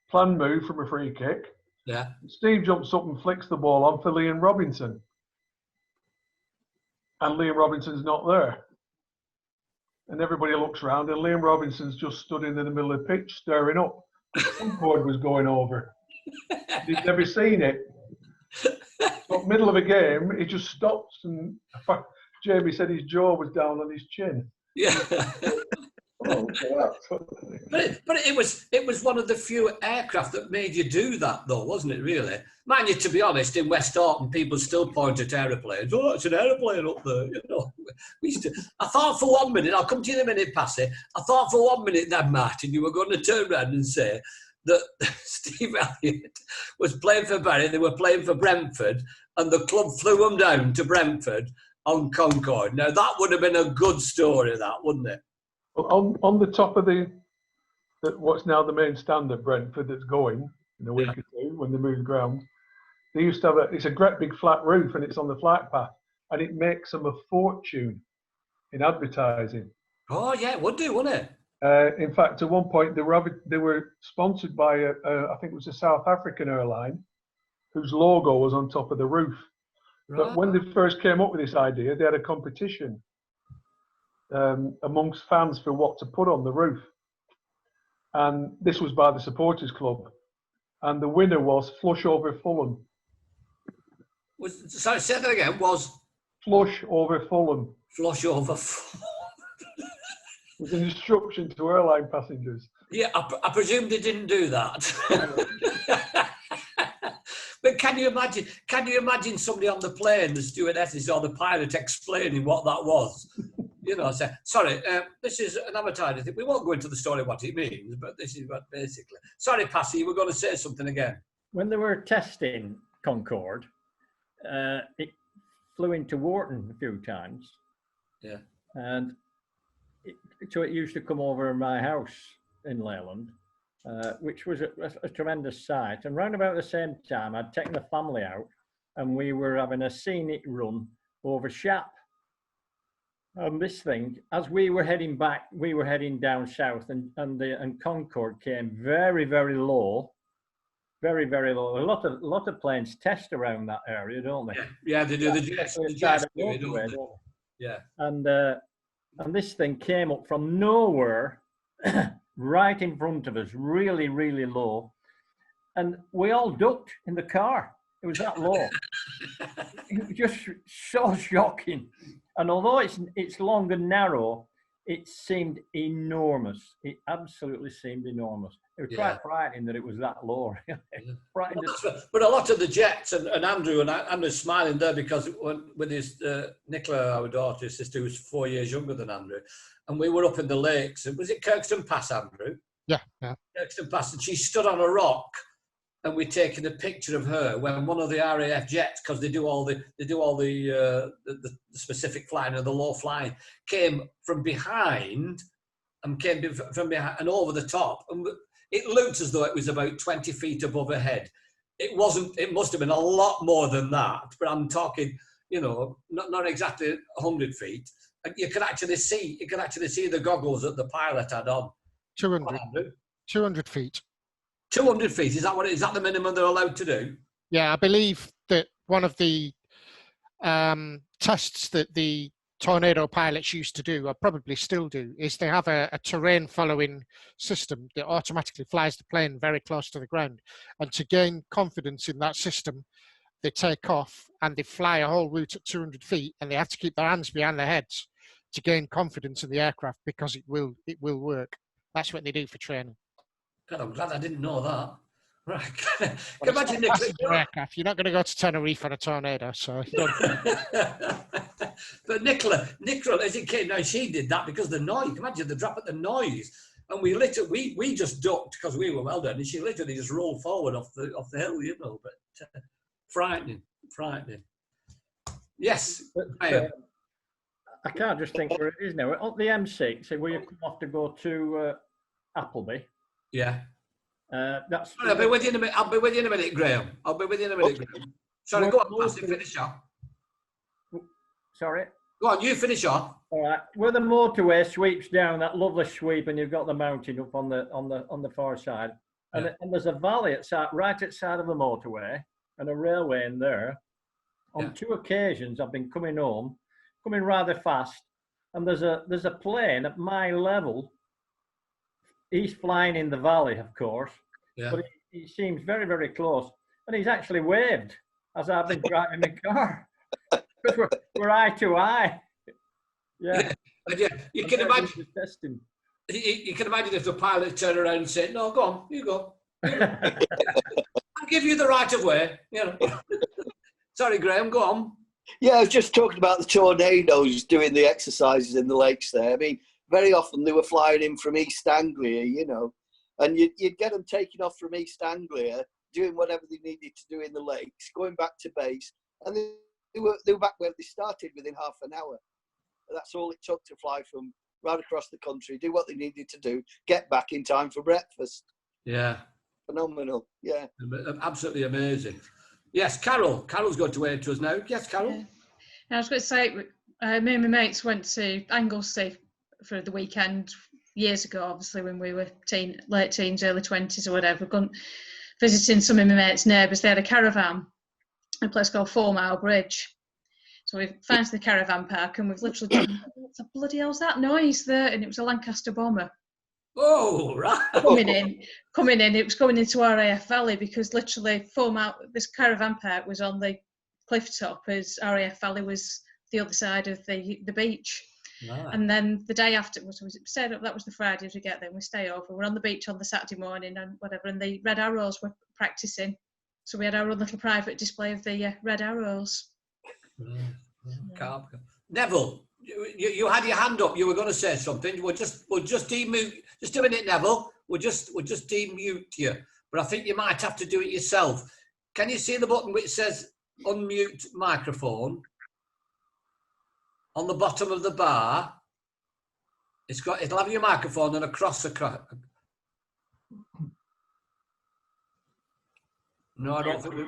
planned move from a free kick. Yeah. Steve jumps up and flicks the ball on for Liam Robinson. And Liam Robinson's not there. And everybody looks around, and Liam Robinson's just stood in the middle of the pitch, stirring up. Concorde was going over. He'd never seen it. So middle of a game, he just stops, and Jamie said his jaw was down on his chin. Yeah. Oh, but it was one of the few aircraft that made you do that, though, wasn't it? Really, mind you, to be honest, in West Orton, people still point at aeroplanes. Oh, it's an aeroplane up there. You know, we used to. I thought for 1 minute, I'll come to you in a minute, Passy. I thought for 1 minute then, Martin, you were going to turn around and say that Steve Elliott was playing for Bury, they were playing for Brentford, and the club flew them down to Brentford on Concorde. Now that would have been a good story, that, wouldn't it? On the top of what's now the main stand at Brentford that's going in a week or two when they move ground, they used to have it's a great big flat roof, and it's on the flight path, and it makes them a fortune in advertising. Oh yeah, it would do, wouldn't it? In fact, at one point they were sponsored by I think it was a South African airline, whose logo was on top of the roof. Right. But when they first came up with this idea, they had a competition amongst fans for what to put on the roof, and this was by the supporters club, and the winner was Flush Over Fulham. Sorry, say that again. Was Flush Over Fulham. Flush Over Fulham. It was an instruction to airline passengers. Yeah, I presume they didn't do that. But can you imagine somebody on the plane, the stewardesses or the pilot, explaining what that was? You know, say, sorry, this is an advertising thing. We won't go into the story of what it means, but this is what basically. Sorry, Passy, you were going to say something again. When they were testing Concorde, it flew into Wharton a few times. Yeah. And so it used to come over my house in Leyland, which was a tremendous sight. And round about the same time, I'd taken the family out, and we were having a scenic run over Shap. And this thing, as we were heading back, we were heading down south, and Concorde came very, very low, very, very low. A lot of planes test around that area, don't they? Yeah, they do. The jets do it, don't they? Yeah. And this thing came up from nowhere, right in front of us, really, really low, and we all ducked in the car. It was that low. It was just so shocking. And although it's long and narrow, it seemed enormous. It absolutely seemed enormous. It was quite frightening that it was that low. But a lot of the jets, and Andrew's smiling there because with his Nicola, our daughter, his sister, who's 4 years younger than Andrew, and we were up in the lakes. Was it Kirkstone Pass, Andrew? Yeah. Kirkstone Pass, and she stood on a rock. And we're taking a picture of her when one of the RAF jets, because they do all the specific flying and the low flying, came from behind and over the top, and it looked as though it was about 20 feet above her head. It wasn't. It must have been a lot more than that. But I'm talking, you know, not exactly 100 feet. And you can actually see the goggles that the pilot had on. 200 feet. 200 feet, is that the minimum they're allowed to do? Yeah, I believe that one of the tests that the Tornado pilots used to do, or probably still do, is they have a terrain following system that automatically flies the plane very close to the ground. And to gain confidence in that system, they take off and they fly a whole route at 200 feet, and they have to keep their hands behind their heads to gain confidence in the aircraft, because it will work. That's what they do for training. God, I'm glad I didn't know that. Right. Can Well, imagine it's Nicola. not aircraft. You're not going to go to Tenerife on a Tornado, so you don't. But Nicola, as it came down, she did that because the noise. Imagine the drop at the noise, and we just ducked because we were well done, and she literally just rolled forward off the hill, you know. But frightening. Yes, But, I can't just think where it is now. On the M6, so where you come off to go to Appleby. yeah. That's. Sorry, I'll be with you in a minute, Graham. I'll be with you in a minute, Graham. Sorry, go on, Massey, finish off. Sorry. Go on, you finish off. All right. Where the motorway sweeps down, that lovely sweep, and you've got the mountain up on the far side, and, Yeah. and there's a valley right at the side of the motorway, and a railway in there. On Yeah. 2 occasions, I've been coming rather fast, and there's a plane at my level. He's flying in the valley, of course, Yeah. but he seems very, very close, and he's actually waved as I've been driving the car. Because we're eye to eye. Yeah. And yeah, you can imagine. Testing. You can imagine if the pilot turned around and said, "No, go on, you go. I'll give you the right of way." You know. Sorry, Graham. Go on. Yeah, I was just talking about the tornadoes doing the exercises in the lakes there. I mean, very often they were flying in from East Anglia, you know, and you'd get them taking off from East Anglia, doing whatever they needed to do in the lakes, going back to base, and they were back where they started within half an hour. That's all it took to fly from right across the country, do what they needed to do, get back in time for breakfast. Yeah. Phenomenal. Yeah. Absolutely amazing. Yes, Carol. Carol's going to wave to us now. Yes, Carol. Yeah. I was going to say, me and my mates went to Anglesey for the weekend years ago, obviously when we were late teens, early 20s or whatever. Gone visiting some of my mates' neighbours. They had a caravan, a place called 4 Mile Bridge. So we found the caravan park, and we've literally gone, what the bloody hell's that noise there? And it was a Lancaster bomber. Oh, right. Coming in, it was going into RAF Valley, because literally this caravan park was on the cliff top, as RAF Valley was the other side of the beach. Right. And then the day after, stayed up, that was the Friday as we get there, we stay over. We're on the beach on the Saturday morning and whatever, and the Red Arrows were practicing. So we had our own little private display of the Red Arrows. Yeah. Neville, you had your hand up. You were going to say something. We'll just demute. Just doing it, Neville. We'll just demute you. But I think you might have to do it yourself. Can you see the button which says unmute microphone on the bottom of the bar? It'll have your microphone and a cross across. No, I don't think we.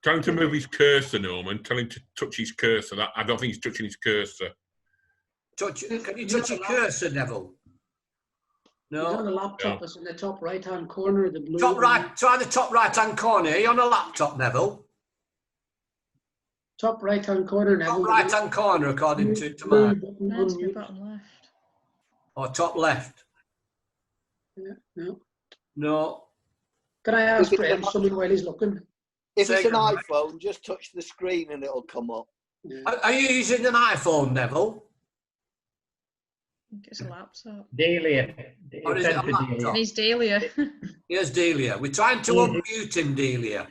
Tell him to move his cursor, Norman. Tell him to touch his cursor. I don't think he's touching his cursor. Can you touch your cursor, Neville? He's on No. the laptop. It's in the top right-hand corner of the blue. Top right. Try the top right-hand corner. Are you on a laptop, Neville? Top right-hand corner, Neville. Top right-hand corner, according to Blue mine. button, No, it's the unmute. bottom left. Or top left. Yeah, no. No. Can I ask Graham something while he's looking? If it's an Second. iPhone, just touch the screen and it'll come up. Yeah. Are you using an iPhone, Neville? I think it's a laptop. Delia. Or is it a laptop? He's Delia. Here's Delia. We're trying to unmute him, Delia.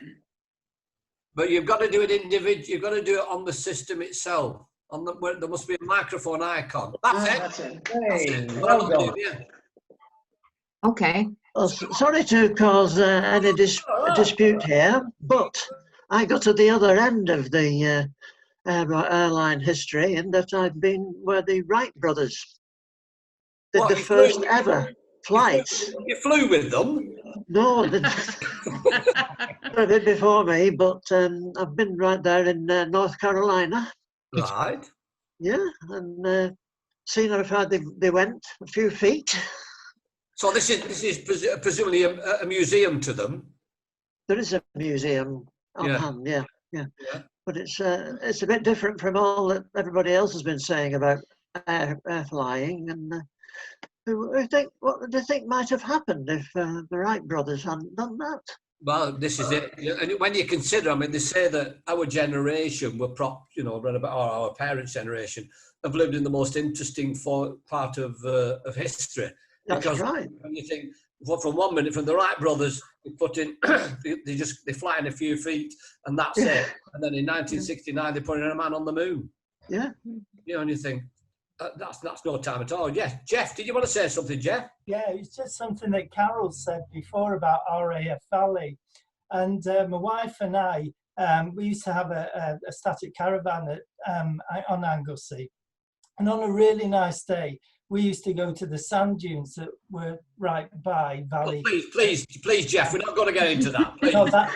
But you've got to do it individually. You've got to do it on the system itself. Where there must be a microphone icon. That's it. That's it. That's Hey, it. well done. Yeah. Okay. Well, sorry to cause any dispute here, but I got to the other end of the airline history, in that I've been where the Wright brothers did What, the you first flew- ever flights. You flew with them. No, they did before me, but I've been right there in North Carolina. Right. Yeah, and seen how far they went, a few feet. So this is presumably a museum to them. There is a museum on Yeah. hand, yeah. but it's a bit different from all that everybody else has been saying about air flying. And what do you think might have happened if the Wright brothers hadn't done that? Well, this is it. And when you consider, I mean, they say that our generation were or our parents' generation have lived in the most interesting part of history. That's because right. When you think, from 1 minute, from the Wright brothers, they put in, they fly in a few feet, and that's it. And then in 1969, they put in a man on the moon. Yeah. And you think, that's no time at all. Yes, Jeff, did you want to say something, Jeff? Yeah, it's just something that Carol said before about RAF Valley. And my wife and I, we used to have a static caravan on Anglesey. And on a really nice day, we used to go to the sand dunes that were right by Valley. Oh, please, Jeff, we're not going to get into that. Please. No, that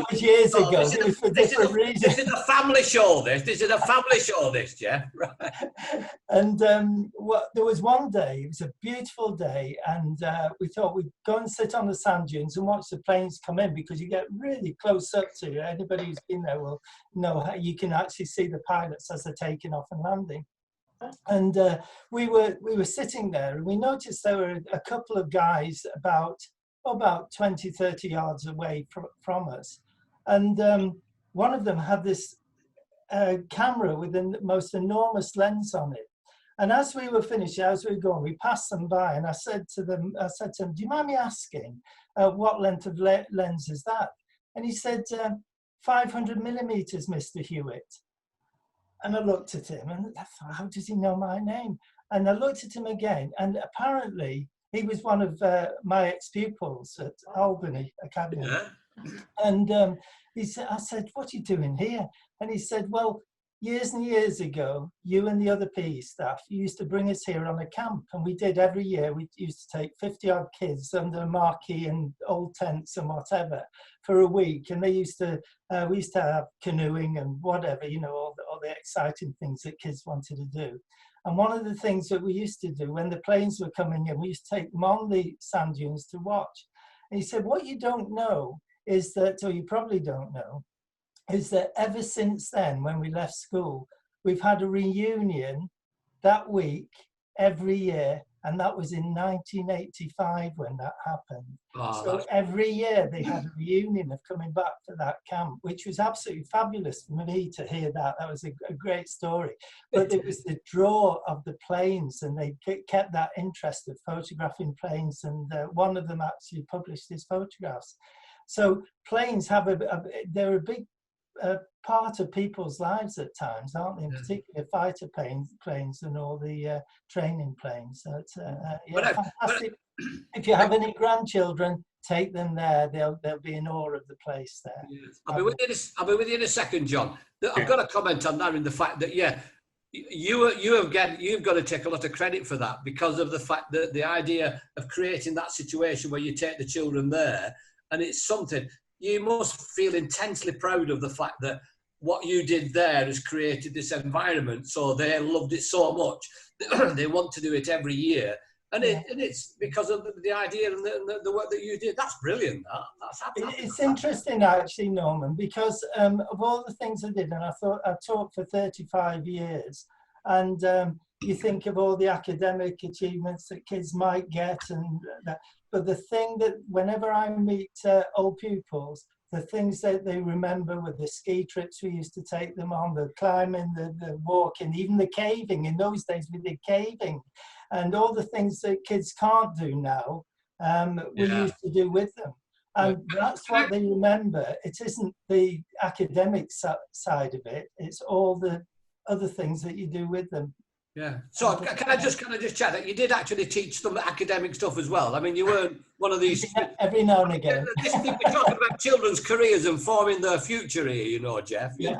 was years ago. This It was for different reasons. This is a family show, this is a family show, Jeff. Right. And there was one day, it was a beautiful day, and we thought we'd go and sit on the sand dunes and watch the planes come in, because you get really close up to it. Anybody who's been there will know how you can actually see the pilots as they're taking off and landing. And we were sitting there, and we noticed there were a couple of guys about 20, 30 yards away from us. And one of them had this camera with the most enormous lens on it. And as we were finished, as we were going, we passed them by, and I said to them, do you mind me asking what length of lens is that? And he said, 500 millimeters, Mr. Hewitt. And I looked at him and I thought, how does he know my name? And I looked at him again, and apparently he was one of my ex-pupils at Albany Academy. Yeah. And I said, what are you doing here? And he said, well, years and years ago, you and the other PE staff, you used to bring us here on a camp, and we did every year. We used to take 50-odd kids under a marquee and old tents and whatever for a week, and we used to have canoeing and whatever, all the exciting things that kids wanted to do. And one of the things that we used to do when the planes were coming in, we used to take them on the sand dunes to watch. And he said, what you don't know is that, or you probably don't know, is that ever since then, when we left school, we've had a reunion that week every year, and that was in 1985 when that happened. Oh, so every year they had a reunion of coming back to that camp, which was absolutely fabulous for me to hear that. That was a great story. But it was the draw of the planes, and they kept that interest of photographing planes, and one of them actually published his photographs. So planes have they're a big part of people's lives at times, aren't they? In particular, fighter planes and all the training planes. So it's fantastic. If you have any grandchildren, take them there. They'll be in awe of the place there. Yes. I'll be with you in a second, John. I've got a comment on that, in the fact that you've got to take a lot of credit for that, because of the fact that the idea of creating that situation where you take the children there, and it's something. You must feel intensely proud of the fact that what you did there has created this environment. So they loved it so much, they want to do it every year. And it's because of the idea and the work that you did. That's brilliant. It's interesting, actually, Norman, because of all the things I did, and I taught for 35 years, and you think of all the academic achievements that kids might get, and that. But the thing that whenever I meet old pupils, the things that they remember were the ski trips we used to take them on, the climbing, the walking, even the caving. In those days we did caving, and all the things that kids can't do now, we used to do with them. And that's what they remember. It isn't the academic side of it, it's all the other things that you do with them. Yeah. So can I just chat that you did actually teach some academic stuff as well? I mean, you weren't one of these. Every now and again. We're talking about children's careers and forming their future here, Jeff. Yeah,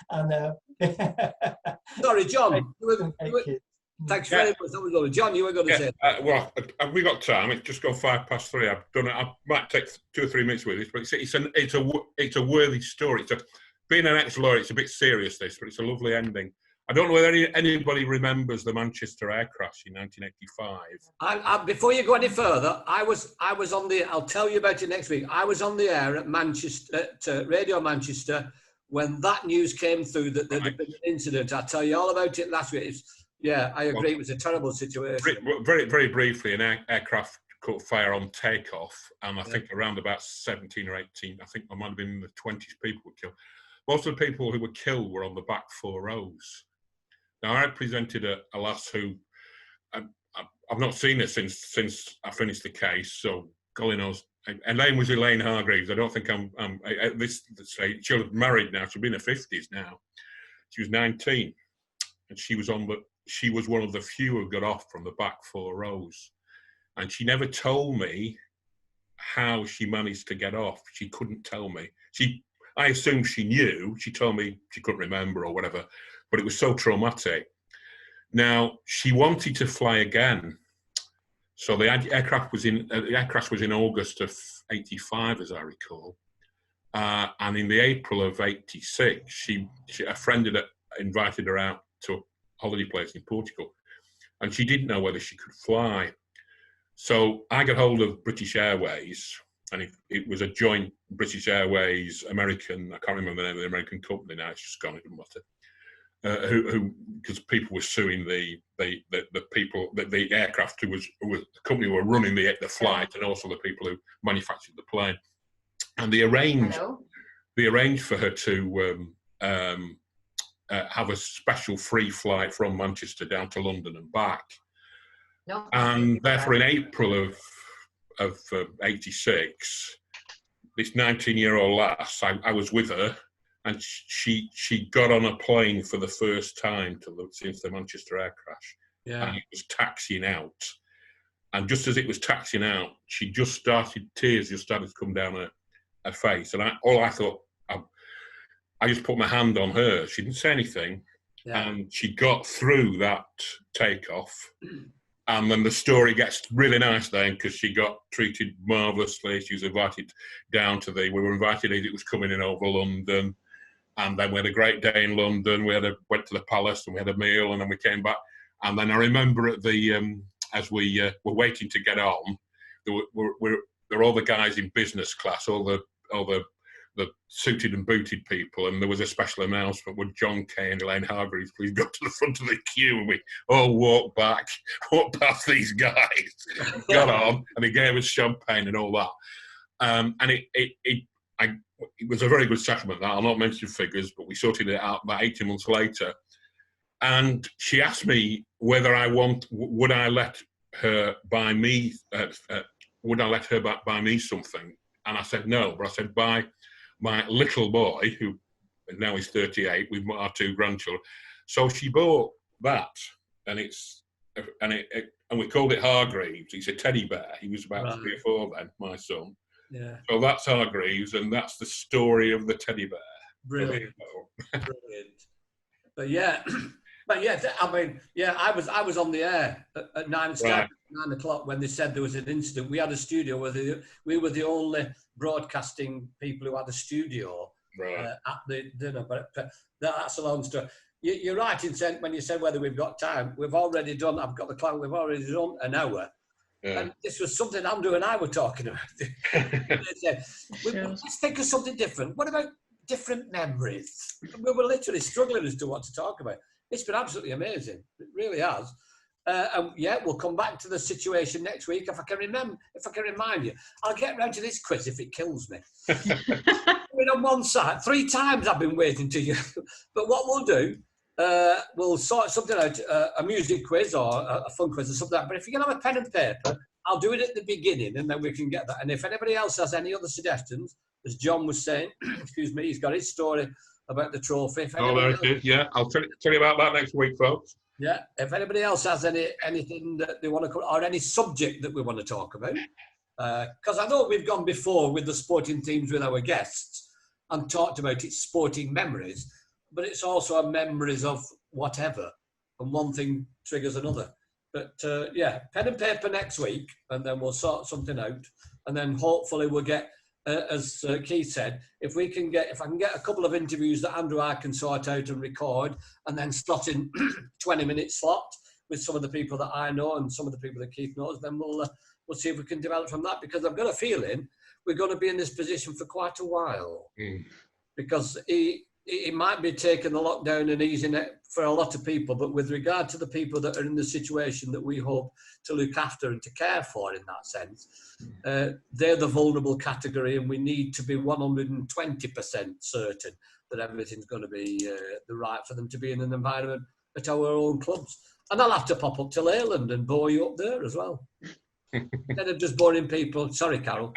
I know. Sorry, John. Thanks very much. That was lovely. John, you were going to say. Well, have we got time? It's just gone 3:05. I've done it. I might take 2 or 3 minutes with this, but it's a worthy story. Being an ex-lawyer, it's a bit serious, this, but it's a lovely ending. I don't know whether anybody remembers the Manchester air crash in 1985. Before you go any further, I was on the. I'll tell you about it next week. I was on the air at Manchester, at Radio Manchester, when that news came through that there had been an incident, I tell you all about it last week. I agree. It was a terrible situation. Very, very briefly, an aircraft caught fire on takeoff, and I think around about 17 or 18, I think there might have been in the 20s people were killed. Most of the people who were killed were on the back 4 rows. Now, I represented a lass who, I've not seen her since I finished the case, so golly knows. Her name was Elaine Hargreaves. I don't think I'm at this stage. She's married now. She'll be in her 50s now. She was 19, and she was one of the few who got off from the back 4 rows. And she never told me how she managed to get off. She couldn't tell me. I assumed she knew. She told me she couldn't remember or whatever, but it was so traumatic. Now, she wanted to fly again. So the aircraft was in August of '85, as I recall. And in the April of '86, a friend had invited her out to a holiday place in Portugal, and she didn't know whether she could fly. So I got hold of British Airways, and it was a joint British Airways American. I can't remember the name of the American company now. It's just gone. It doesn't matter. Because people were suing the people, the aircraft who was the company who were running the flight, and also the people who manufactured the plane. And they arranged for her to have a special free flight from Manchester down to London and back. No. And therefore, in April of '86, this 19-year-old lass, I was with her. And she got on a plane for the first time since the Manchester air crash. Yeah. And it was taxiing out. And just as it was taxiing out, tears just started to come down her face. And I thought, I just put my hand on her. She didn't say anything. Yeah. And she got through that takeoff. And then the story gets really nice then, because she got treated marvellously. She was invited down we were invited as it was coming in over London. And then we had a great day in London. Went to the palace and we had a meal, and then we came back. And then I remember at as we were waiting to get on, there were all the guys in business class, all the suited and booted people, and there was a special announcement with John Kay and Elaine Hargreaves, please go to the front of the queue, and we all walked past these guys, got on, and he gave us champagne and all that. And it was a very good settlement, that. I'll not mention figures, but we sorted it out about 18 months later. And she asked me whether would I let her buy me something? And I said no, but I said buy my little boy, who now is 38, with our 2 grandchildren. So she bought that, and we called it Hargreaves. It's a teddy bear. He was about 3 or 4 then, my son. Yeah. So that's Hargreaves, and that's the story of the teddy bear. Brilliant. Brilliant. But yeah, I mean, I was on the air at 9 o'clock when they said there was an incident. We had a studio where we were the only broadcasting people who had a studio at the dinner. But that's a long story. You're right in saying, when you said whether we've got time, we've already done. I've got the clock. We've already done an hour. Yeah. And this was something Andrew and I were talking about. Let's think of something different. What about different memories? We were literally struggling as to what to talk about. It's been absolutely amazing. It really has. And we'll come back to the situation next week. If I can remind you, I'll get round to this quiz if it kills me. We're on one side. 3 times I've been waiting to you. But what we'll do, we'll sort something out, a music quiz or a fun quiz or something like that. But if you're going to have a pen and paper, I'll do it at the beginning, and then we can get that. And if anybody else has any other suggestions, as John was saying, excuse me, he's got his story about the trophy. There it is. Yeah, I'll tell you about that next week, folks. Yeah, if anybody else has anything that they want to cover, or any subject that we want to talk about, because I know we've gone before with the sporting teams with our guests and talked about its sporting memories, but it's also memories of whatever, and one thing triggers another. But pen and paper next week, and then we'll sort something out, and then hopefully we'll get, as Keith said, if I can get a couple of interviews that Andrew I can sort out and record, and then slot in 20-minute slot with some of the people that I know and some of the people that Keith knows, then we'll see if we can develop from that, because I've got a feeling we're going to be in this position for quite a while. Because it might be taking the lockdown and easing it for a lot of people, but with regard to the people that are in the situation that we hope to look after and to care for in that sense, they're the vulnerable category, and we need to be 120% certain that everything's going to be the right for them to be in an environment at our own clubs. And I'll have to pop up to Leyland and bore you up there as well. Instead of just boring people. Sorry, Carol.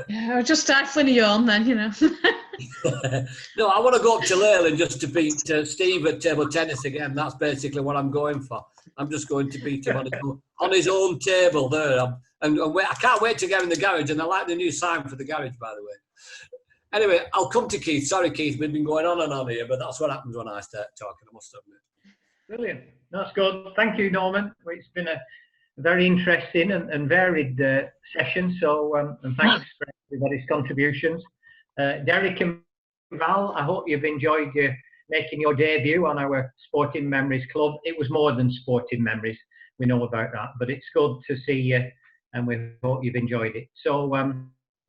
Yeah, or just stifling a yawn then, you know. No, I want to go up to Leyland just to beat Steve at table tennis again. That's basically what I'm going for. I'm just going to beat him on his own table there. I can't wait to get in the garage, and I like the new sign for the garage, by the way. Anyway, I'll come to Keith. Sorry, Keith, we've been going on and on here, but that's what happens when I start talking, I must admit. Brilliant. That's good. Thank you, Norman. It's been a very interesting and varied session. So, and thanks for everybody's contributions. Derek and Val, I hope you've enjoyed making your debut on our Sporting Memories Club. It was more than Sporting Memories. We know about that, but it's good to see you, and we hope you've enjoyed it. So,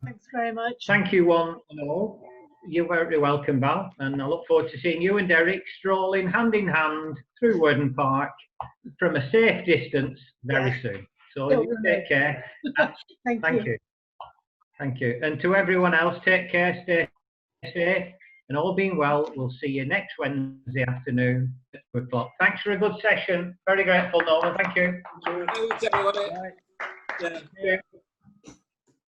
Thanks very much. thank you one and all. You're very welcome, Val, and I look forward to seeing you and Derek strolling hand in hand through Worden Park from a safe distance very soon. So you take care. Thank you. Thank you. And to everyone else, take care, stay safe, and all being well, we'll see you next Wednesday afternoon at 2 o'clock. Thanks for a good session. Very grateful, Norman. Thank you. Thanks, everybody. Bye. Yeah.